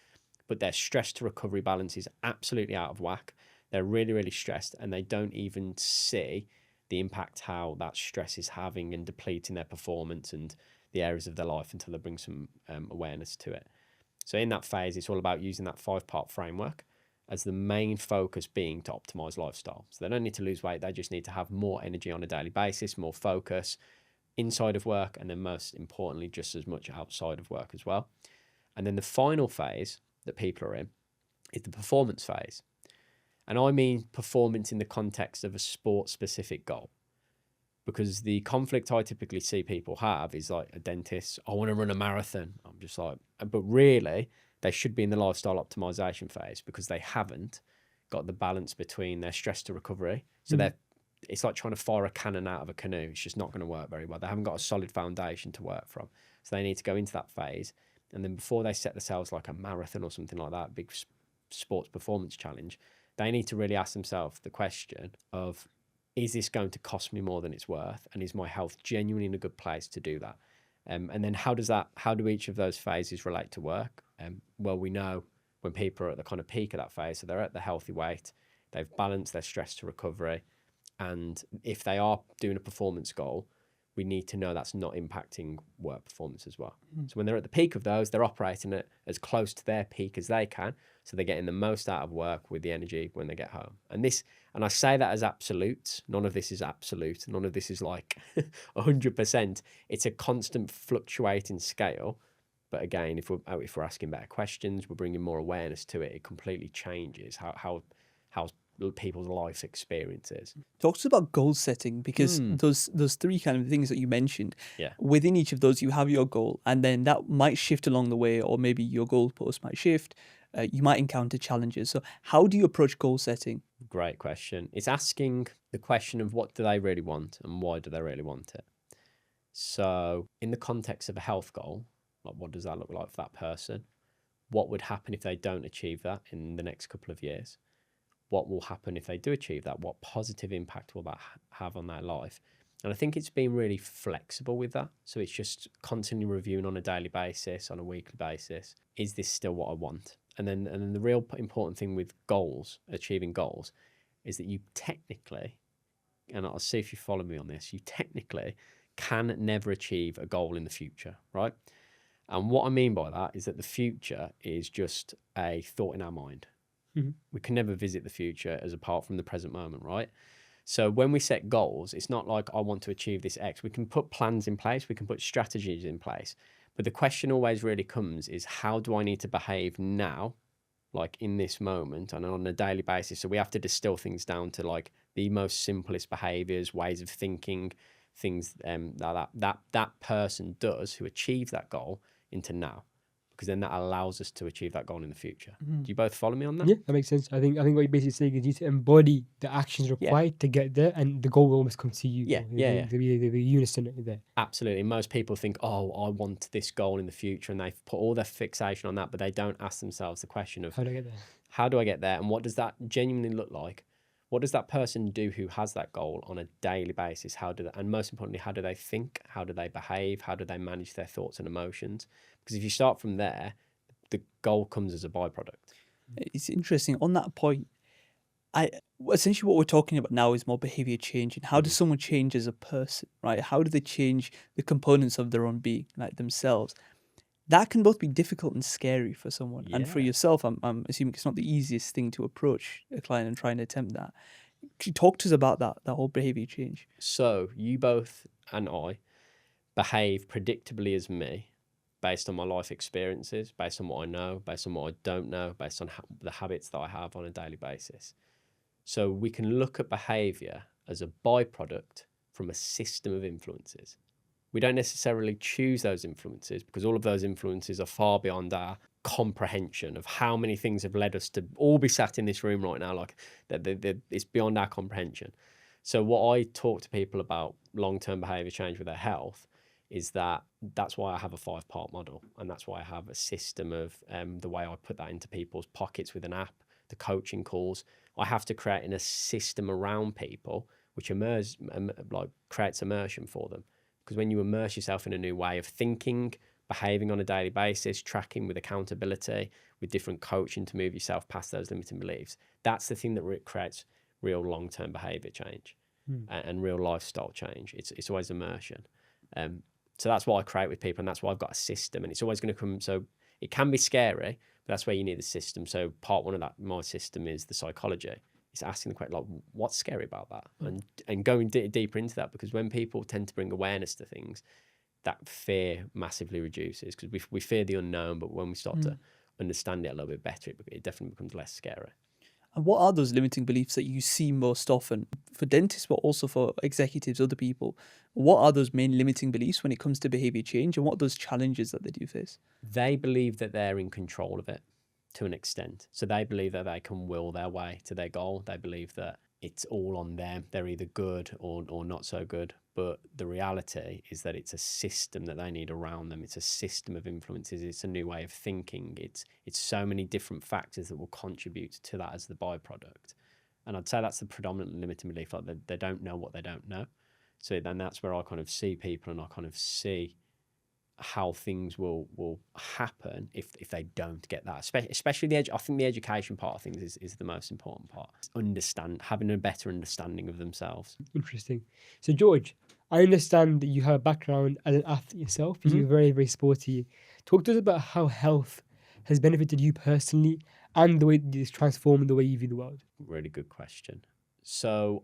but their stress to recovery balance is absolutely out of whack. They're really, really stressed and they don't even see the impact how that stress is having and depleting their performance and the areas of their life until they bring some awareness to it. So in that phase, it's all about using that 5-part framework as the main focus being to optimize lifestyle. So they don't need to lose weight. They just need to have more energy on a daily basis, more focus inside of work, and then most importantly, just as much outside of work as well. And then the final phase that people are in is the performance phase. And I mean performance in the context of a sport-specific goal. Because the conflict I typically see people have is like a dentist, I want to run a marathon. I'm just like, but really, they should be in the lifestyle optimization phase because they haven't got the balance between their stress to recovery. So it's like trying to fire a cannon out of a canoe. It's just not going to work very well. They haven't got a solid foundation to work from. So they need to go into that phase. And then before they set themselves like a marathon or something like that, big sports performance challenge, they need to really ask themselves the question of, is this going to cost me more than it's worth? And is my health genuinely in a good place to do that? And then how do each of those phases relate to work? Well, we know when people are at the kind of peak of that phase, so they're at the healthy weight, they've balanced their stress to recovery. And if they are doing a performance goal, we need to know that's not impacting work performance as well. So when they're at the peak of those, they're operating at as close to their peak as they can, so they're getting the most out of work with the energy when they get home. And I say that as absolute. None of this is absolute. None of this is like 100%. It's a constant fluctuating scale. But again, if we're asking better questions, we're bringing more awareness to it, it completely changes how people's life experience is.
Talk to us about goal setting, because those three kind of things that you mentioned, within each of those you have your goal, and then that might shift along the way, or maybe your goalpost might shift. You might encounter challenges. So how do you approach goal setting?
Great question. It's asking the question of what do they really want and why do they really want it. So in the context of a health goal, like what does that look like for that person? What would happen if they don't achieve that in the next couple of years? What will happen if they do achieve that? What positive impact will that have on their life? And I think it's been really flexible with that. So it's just constantly reviewing on a daily basis, on a weekly basis. Is this still what I want? And then the real important thing with goals, achieving goals, is that you technically, and I'll see if you follow me on this, you technically can never achieve a goal in the future, right? And what I mean by that is that the future is just a thought in our mind. We can never visit the future as apart from the present moment, right? So when we set goals, it's not like I want to achieve this X. We can put plans in place, we can put strategies in place. But the question always really comes is, how do I need to behave now, like in this moment and on a daily basis? So we have to distill things down to like the most simplest behaviors, ways of thinking, things that person does who achieve that goal into now, because then that allows us to achieve that goal in the future. Do you both follow me on that?
Yeah, that makes sense. I think what you're basically saying is you need to embody the actions required to get there, and the goal will almost come to you. The unison there.
Absolutely. Most people think, oh, I want this goal in the future, and they put all their fixation on that, but they don't ask themselves the question of
How do I get there?
How do I get there, and what does that genuinely look like? What does that person do who has that goal on a daily basis? And most importantly, how do they think? How do they behave? How do they manage their thoughts and emotions? Because if you start from there, the goal comes as a byproduct.
It's interesting on that point. Essentially what we're talking about now is more behavior change, and how does someone change as a person, right? How do they change the components of their own being, like themselves? That can both be difficult and scary for someone. And for yourself, I'm assuming it's not the easiest thing to approach a client and try and attempt that. Could you talk to us about that whole behavior change?
So you both and I behave predictably as me, based on my life experiences, based on what I know, based on what I don't know, based on the habits that I have on a daily basis. So we can look at behavior as a byproduct from a system of influences. We don't necessarily choose those influences, because all of those influences are far beyond our comprehension of how many things have led us to all be sat in this room right now. Like it's beyond our comprehension. So what I talk to people about long-term behavior change with their health is that's why I have a 5-part model, and that's why I have a system of the way I put that into people's pockets with an app, the coaching calls. I have to create a system around people which creates immersion for them. Because when you immerse yourself in a new way of thinking, behaving on a daily basis, tracking with accountability, with different coaching to move yourself past those limiting beliefs, that's the thing that creates real long-term behavior change and real lifestyle change. It's always immersion. So that's what I create with people, and that's why I've got a system, and it's always going to come. So it can be scary, but that's where you need the system. So part one of my system is the psychology. It's asking the question, like, what's scary about that? And going deeper into that, because when people tend to bring awareness to things, that fear massively reduces, because we fear the unknown, but when we start to understand it a little bit better, it definitely becomes less scary.
And what are those limiting beliefs that you see most often for dentists, but also for executives, other people? What are those main limiting beliefs when it comes to behavior change, and what are those challenges that they do face?
They believe that they're in control of it to an extent. So they believe that they can will their way to their goal. They believe that it's all on them. They're either good or not so good. But the reality is that it's a system that they need around them. It's a system of influences. It's a new way of thinking. It's so many different factors that will contribute to that as the byproduct. And I'd say that's the predominant limiting belief. Like they don't know what they don't know. So then that's where I kind of see people, and I kind of see how things will happen if they don't get that. Especially I think the education part of things is the most important part. Having a better understanding of themselves.
Interesting. So George, I understand that you have a background as an athlete yourself. You're very, very sporty. Talk to us about how health has benefited you personally and the way it's transformed the way you view the world.
Really good question. So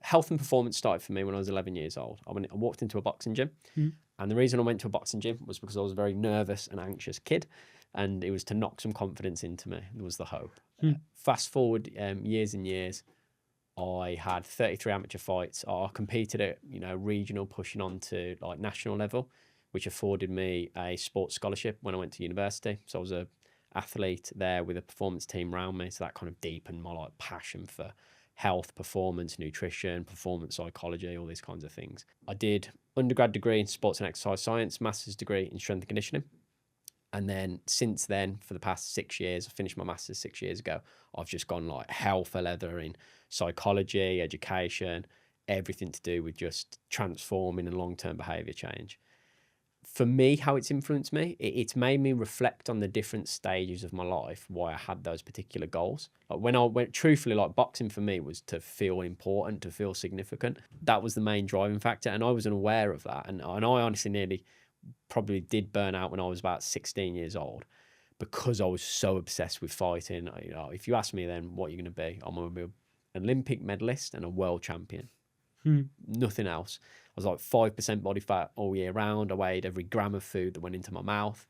health and performance started for me when I was 11 years old. I walked into a boxing gym, and the reason I went to a boxing gym was because I was a very nervous and anxious kid, and it was to knock some confidence into me. It was the hope. Fast forward years and years, I had 33 amateur fights. I competed at regional, pushing on to like national level, which afforded me a sports scholarship when I went to university. So I was a athlete there with a performance team around me. So that kind of deepened my like passion for health, performance, nutrition, performance psychology, all these kinds of things. I did undergrad degree in sports and exercise science, master's degree in strength and conditioning. And then since then, for the past 6 years, I finished my master's 6 years ago, I've just gone like hell for leather in psychology, education, everything to do with just transforming and long-term behaviour change. For me, how it's influenced me, it's made me reflect on the different stages of my life, why I had those particular goals. Like when I went, truthfully, like boxing for me was to feel important, to feel significant. That was the main driving factor, and I wasn't aware of that. And I honestly nearly probably did burn out when I was about 16 years old because I was so obsessed with fighting. If you ask me then what you're going to be, I'm going to be an Olympic medalist and a world champion. Nothing else. I was like 5% body fat all year round. I weighed every gram of food that went into my mouth.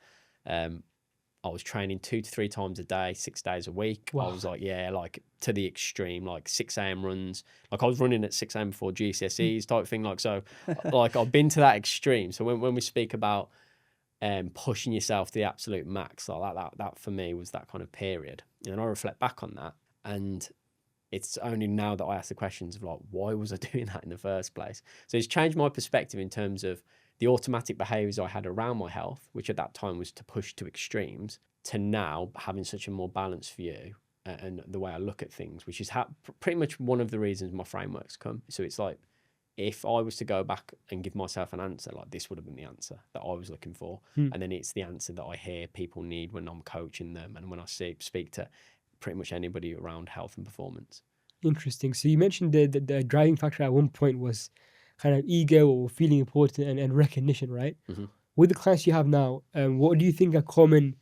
I was training 2 to 3 times a day, 6 days a week. Wow. I was like, like to the extreme, like 6 a.m. runs. Like I was running at 6 a.m. before GCSEs type thing. Like, so like I've been to that extreme. So when we speak about pushing yourself to the absolute max, like that for me was that kind of period. And I reflect back on that, and it's only now that I ask the questions of like, why was I doing that in the first place? So it's changed my perspective in terms of the automatic behaviors I had around my health, which at that time was to push to extremes, to now having such a more balanced view and the way I look at things, which is pretty much one of the reasons my frameworks come. So it's like, if I was to go back and give myself an answer, like this would have been the answer that I was looking for. And then it's the answer that I hear people need when I'm coaching them and when I speak to pretty much anybody around health and performance.
Interesting. So you mentioned the driving factor at one point was kind of ego or feeling important and recognition, right? With the clients you have now, what do you think are common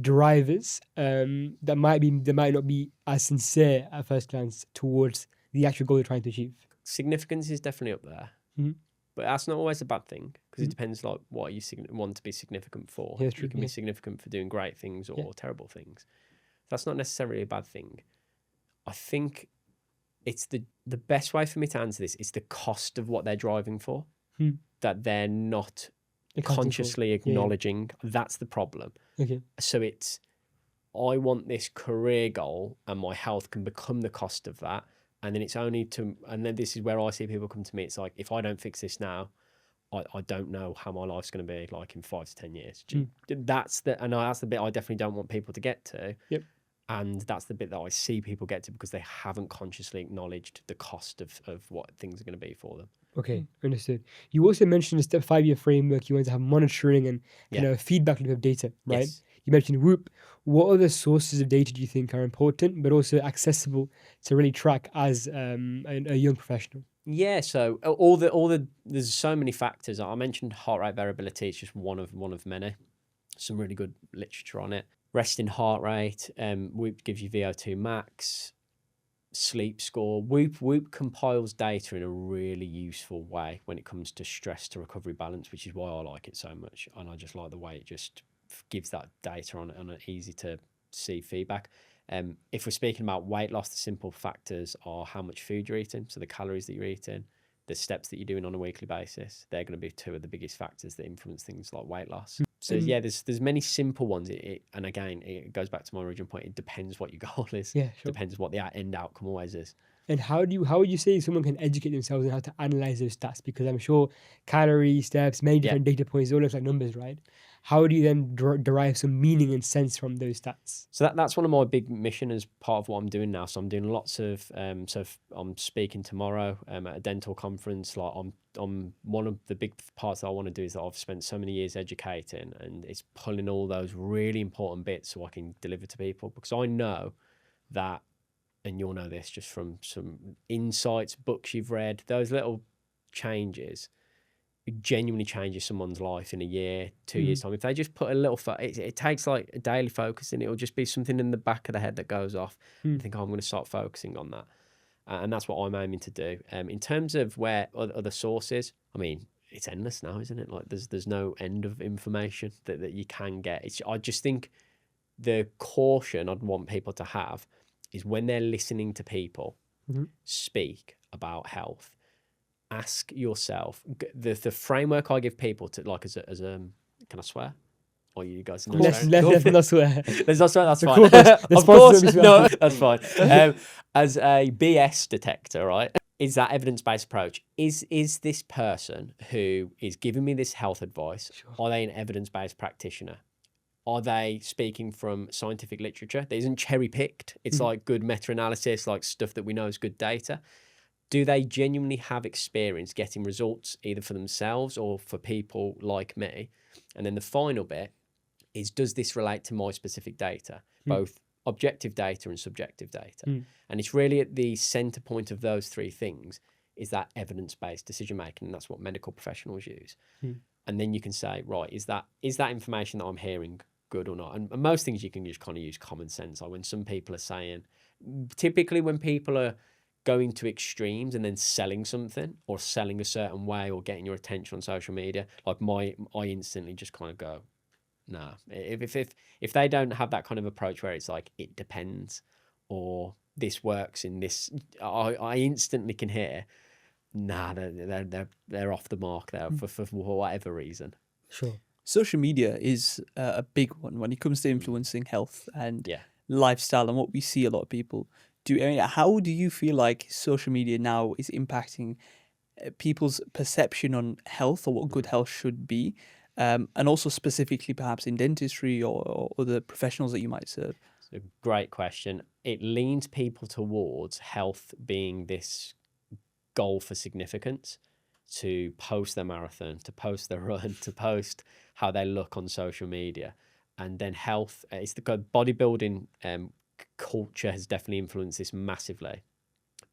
drivers that might not be as sincere at first glance towards the actual goal you're trying to achieve?
Significance is definitely up there, but that's not always a bad thing because it depends like what you want to be significant for.
Yeah, true,
you can be significant for doing great things or terrible things. That's not necessarily a bad thing. I think it's the best way for me to answer this is the cost of what they're driving for, that they're not consciously acknowledging. That's the problem.
Okay.
So it's, I want this career goal and my health can become the cost of that. And then and then this is where I see people come to me. It's like, if I don't fix this now, I don't know how my life's going to be like in 5 to 10 years. That's the bit I definitely don't want people to get to.
Yep.
And that's the bit that I see people get to because they haven't consciously acknowledged the cost of what things are going to be for them.
Okay, understood. You also mentioned a 5-year framework. You want to have monitoring and feedback loop of data, right?
Yes.
You mentioned Whoop. What other sources of data do you think are important, but also accessible to really track as a young professional?
Yeah, so there's so many factors. I mentioned heart rate variability. It's just one of many. Some really good literature on it. Resting heart rate. Whoop gives you VO2 max. Sleep score. Whoop compiles data in a really useful way when it comes to stress to recovery balance, which is why I like it so much. And I just like the way it just gives that data on an easy to see feedback. If we're speaking about weight loss, the simple factors are how much food you're eating, so the calories that you're eating, the steps that you're doing on a weekly basis. They're going to be 2 of the biggest factors that influence things like weight loss. So there's many simple ones. And again, it goes back to my original point. It depends what your goal is.
Yeah, sure.
Depends what the end outcome always is.
And how would you say someone can educate themselves on how to analyze those stats? Because I'm sure calories, steps, many different data points, all look like numbers, right? How do you then derive some meaning and sense from those stats?
So that's one of my big mission as part of what I'm doing now. So I'm doing lots of I'm speaking tomorrow at a dental conference. Like I'm one of the big parts that I want to do is that I've spent so many years educating, and it's pulling all those really important bits so I can deliver to people, because I know that, and you'll know this just from some insights, books you've read, those little changes, it genuinely changes someone's life in a year, 2 years time. If they just put a little, it takes like a daily focus, and it'll just be something in the back of the head that goes off. And think, oh, I'm going to start focusing on that. And that's what I'm aiming to do. In terms of where other sources, I mean, it's endless now, isn't it? Like there's no end of information that you can get. I just think the caution I'd want people to have is when they're listening to people speak about health, ask yourself, the framework I give people to, like, as a can I swear? Or you guys know?
Let's not swear.
Let's not swear, that's
Of
fine.
course.
Of course, no, that's fine. As a BS detector, right? Is that evidence-based approach? Is this person who is giving me this health advice, are they an evidence-based practitioner? Are they speaking from scientific literature that isn't cherry-picked? It's like good meta-analysis, like stuff that we know is good data. Do they genuinely have experience getting results either for themselves or for people like me? And then the final bit is, does this relate to my specific data, both objective data and subjective data? And it's really at the center point of those three things is that evidence-based decision making, and that's what medical professionals use. And then you can say, right, is that information that I'm hearing good or not? And most things you can just kind of use common sense. Like when some people are saying, typically when people are going to extremes and then selling something or selling a certain way or getting your attention on social media, like I instantly just kind of go, nah. If they don't have that kind of approach where it's like, it depends, or this works in this, I instantly can hear, nah, they're off the mark there for whatever reason.
Sure.
Social media is a big one when it comes to influencing health and lifestyle, and what we see a lot of people do. I mean, how do you feel like social media now is impacting people's perception on health, or what good health should be, and also specifically perhaps in dentistry or other professionals that you might serve?
It's a great question. It leans people towards health being this goal for significance, to post their marathon, to post their run, to post how they look on social media. And then health, it's the bodybuilding culture has definitely influenced this massively.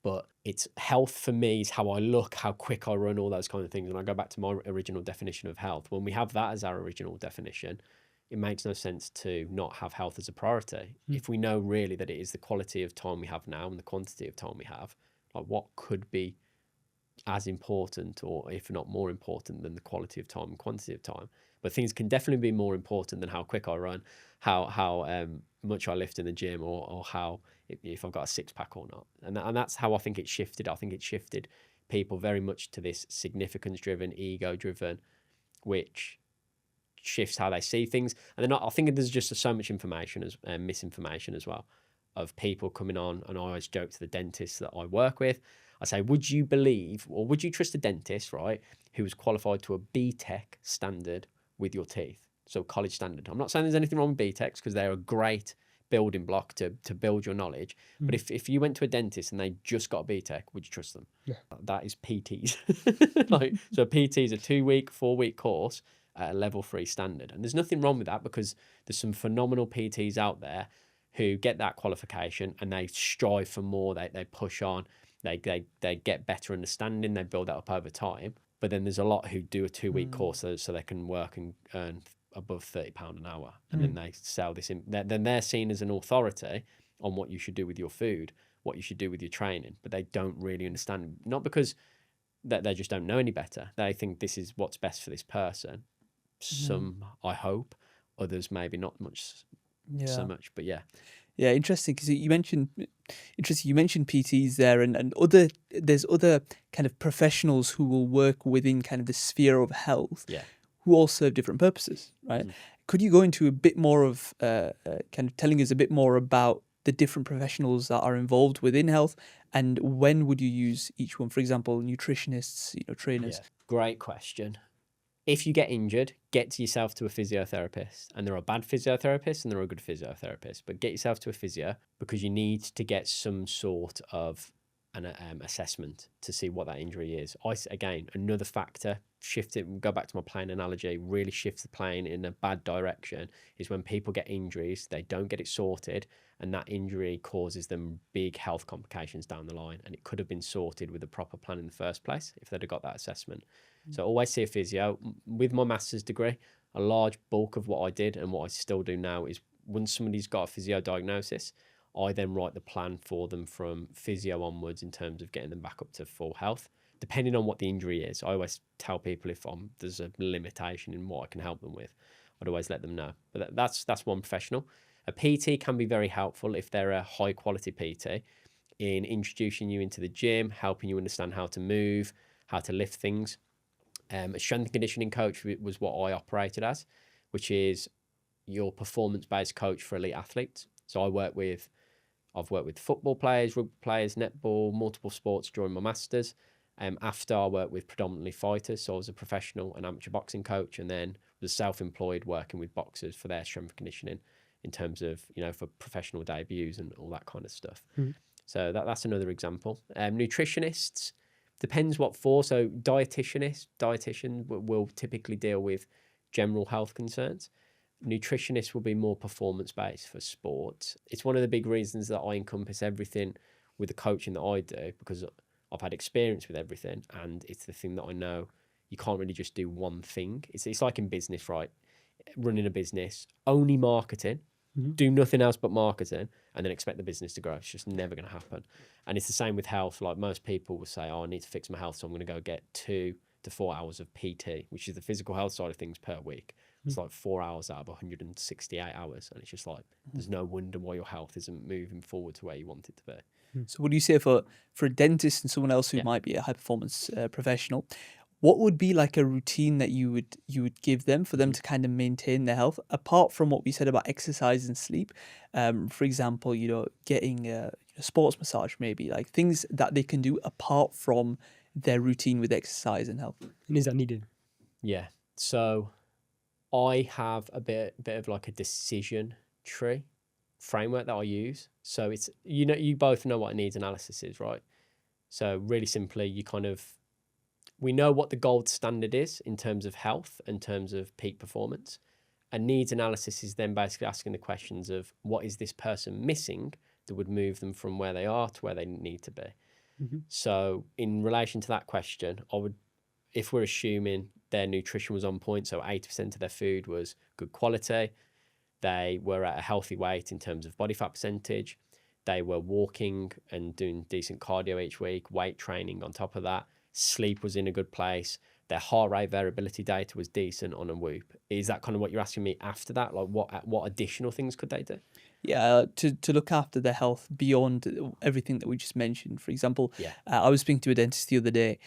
But it's health for me is how I look, how quick I run, all those kind of things. And I go back to my original definition of health. When we have that as our original definition, it makes no sense to not have health as a priority. If we know really that it is the quality of time we have now and the quantity of time we have, like what could be as important, or if not more important, than the quality of time and quantity of time? But things can definitely be more important than how quick I run, how much I lift in the gym, or how if I've got a six pack or not. And that's how I think it shifted. I think it shifted people very much to this significance driven, ego driven, which shifts how they see things. And then I think there's just so much information as misinformation as well, of people coming on. And I always joke to the dentists that I work with, I say, would you believe, or would you trust a dentist, right, who was qualified to a B.Tech standard with your teeth? So college standard. I'm not saying there's anything wrong with B.Techs, because they're a great building block to build your knowledge. But if you went to a dentist and they just got a B.Tech, would you trust them?
Yeah.
That is PTs. So PT is a 2-week, 4-week course at a level 3 standard. And there's nothing wrong with that, because there's some phenomenal PTs out there who get that qualification and they strive for more. They push on. They get better understanding, they build that up over time. But then there's a lot who do a 2-week course so they can work and earn above £30 an hour. And then they sell this then they're seen as an authority on what you should do with your food, what you should do with your training. But they don't really understand, not because they just don't know any better. They think this is what's best for this person. Some, I hope, others maybe not much so much, but yeah.
Yeah, interesting, because you mentioned PTs there, and there's other kind of professionals who will work within kind of the sphere of health, who all serve different purposes, right? Could you go into a bit more of kind of telling us a bit more about the different professionals that are involved within health, and when would you use each one? For example, nutritionists, trainers.
Yeah. Great question. If you get injured, get yourself to a physiotherapist. And there are bad physiotherapists and there are good physiotherapists. But get yourself to a physio, because you need to get some sort of an assessment to see what that injury is. Again, another factor, go back to my plane analogy, really shifts the plane in a bad direction is when people get injuries, they don't get it sorted, and that injury causes them big health complications down the line. And it could have been sorted with a proper plan in the first place if they'd have got that assessment. So always see a physio. With my master's degree, a large bulk of what I did and what I still do now is once somebody's got a physio diagnosis, I then write the plan for them from physio onwards in terms of getting them back up to full health. Depending on what the injury is, I always tell people if there's a limitation in what I can help them with, I'd always let them know. But that's one professional. A PT can be very helpful if they're a high quality PT in introducing you into the gym, helping you understand how to move, how to lift things. A strength and conditioning coach was what I operated as, which is your performance-based coach for elite athletes. So I've worked with football players, rugby players, netball, multiple sports during my masters. After I worked with predominantly fighters, so I was a professional and amateur boxing coach, and then was self-employed working with boxers for their strength and conditioning in terms of, for professional debuts and all that kind of stuff. So that's another example. Nutritionists, depends what for. So dietitian will typically deal with general health concerns. Nutritionists will be more performance-based for sports. It's one of the big reasons that I encompass everything with the coaching that I do, because I've had experience with everything, and it's the thing that I know you can't really just do one thing. It's like in business, right? Running a business, only marketing, do nothing else but marketing, and then expect the business to grow. It's just never going to happen. And it's the same with health. Like most people will say, I need to fix my health, so I'm going to go get 2 to 4 hours of PT, which is the physical health side of things per week. It's like 4 hours out of 168 hours. And it's just like, there's no wonder why your health isn't moving forward to where you want it to be.
So what do you say for a dentist and someone else who might be a high performance professional? What would be like a routine that you would give them for them to kind of maintain their health, apart from what we said about exercise and sleep? For example, getting a sports massage, maybe, like things that they can do apart from their routine with exercise and health.
And is that needed?
Yeah. So I have a bit of like a decision tree framework that I use. So it's, you both know what a needs analysis is, right? So really simply, we know what the gold standard is in terms of health, in terms of peak performance. And needs analysis is then basically asking the questions of what is this person missing that would move them from where they are to where they need to be. So in relation to that question, if we're assuming their nutrition was on point, so 80% of their food was good quality, they were at a healthy weight in terms of body fat percentage, they were walking and doing decent cardio each week, weight training on top of that, sleep was in a good place, their heart rate variability data was decent on a Whoop. Is that kind of what you're asking me after that? Like what additional things could they do?
Yeah, to look after their health beyond everything that we just mentioned. For example, I was speaking to a dentist the other day.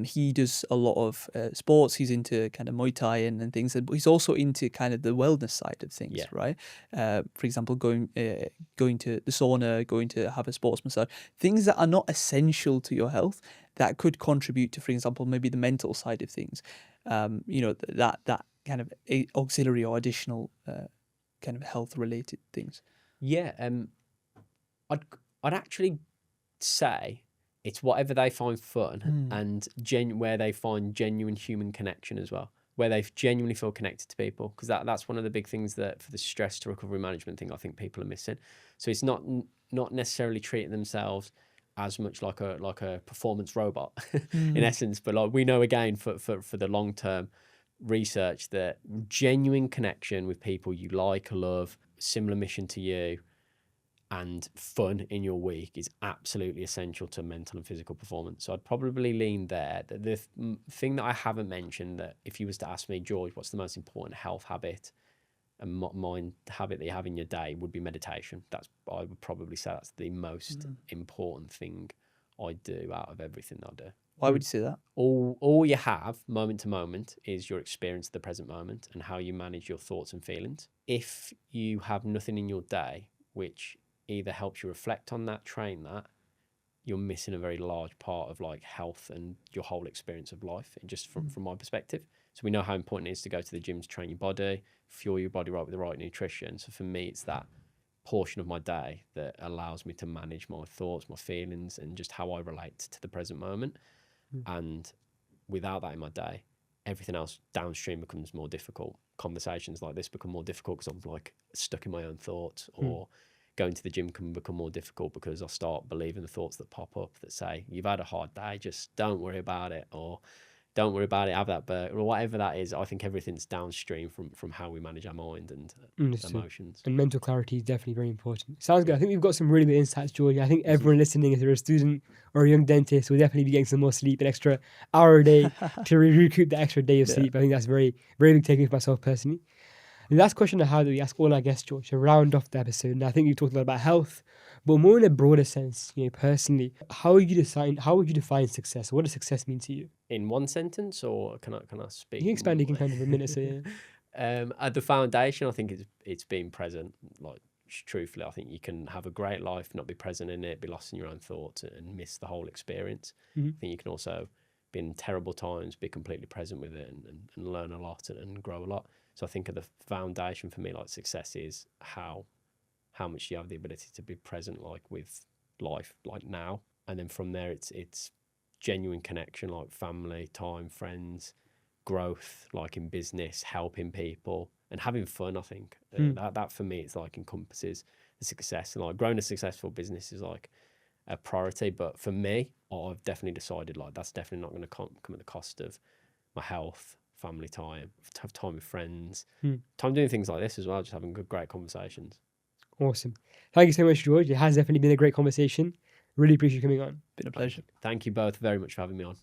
He does a lot of sports. He's into kind of Muay Thai and things, but he's also into kind of the wellness side of things, right? For example, going to the sauna, going to have a sports massage, things that are not essential to your health that could contribute to, for example, maybe the mental side of things. That kind of auxiliary or additional kind of health related things.
Yeah, I'd actually say it's whatever they find fun and where they find genuine human connection as well, where they genuinely feel connected to people, because that's one of the big things that for the stress to recovery management thing I think people are missing. So it's not necessarily treating themselves as much like a performance robot in essence, but like we know again for the long term research that genuine connection with people you like, love, similar mission to you, and fun in your week is absolutely essential to mental and physical performance. So I'd probably lean there. The thing that I haven't mentioned, that if you was to ask me, George, what's the most important health habit and mind habit that you have in your day, would be meditation. I would probably say that's the most important thing I do out of everything I do.
Why would you say that?
All you have moment to moment is your experience of the present moment and how you manage your thoughts and feelings. If you have nothing in your day which either helps you reflect on that, train that, you're missing a very large part of like health and your whole experience of life, just from my perspective. So we know how important it is to go to the gym to train your body, fuel your body right with the right nutrition. So for me, it's that portion of my day that allows me to manage my thoughts, my feelings, and just how I relate to the present moment. And without that in my day, everything else downstream becomes more difficult. Conversations like this become more difficult because I'm like stuck in my own thoughts, or going to the gym can become more difficult because I start believing the thoughts that pop up that say, you've had a hard day, just don't worry about it, or don't worry about it, have that burger, or whatever that is. I think everything's downstream from how we manage our mind and emotions.
And mental clarity is definitely very important. Sounds good. I think we've got some really good insights, George. I think everyone listening, if they're a student or a young dentist, will definitely be getting some more sleep, an extra hour a day to recoup the extra day of sleep. I think that's very, very big takeaway for myself personally. The last question I have that we ask all our guests, George, to round off the episode, and I think you talked a lot about health, but more in a broader sense, personally, how would you define success? What does success mean to you?
In one sentence, or can I speak?
You can expand. You can kind of a minute. So yeah.
At the foundation, I think it's being present. Like, truthfully, I think you can have a great life, not be present in it, be lost in your own thoughts, and miss the whole experience. I think you can also be in terrible times, be completely present with it, and learn a lot and grow a lot. So I think at the foundation for me, like, success is how much you have the ability to be present, like, with life, like now. And then from there, it's genuine connection, like family, time, friends, growth, like in business, helping people, and having fun. I think that for me, it's like encompasses the success. And like growing a successful business is like a priority. But for me, I've definitely decided like that's definitely not going to come at the cost of my health, family time, have time with friends, time doing things like this as well, just having great conversations.
Awesome. Thank you so much, George. It has definitely been a great conversation. Really appreciate you coming on.
Been a pleasure.
Thank you both very much for having me on.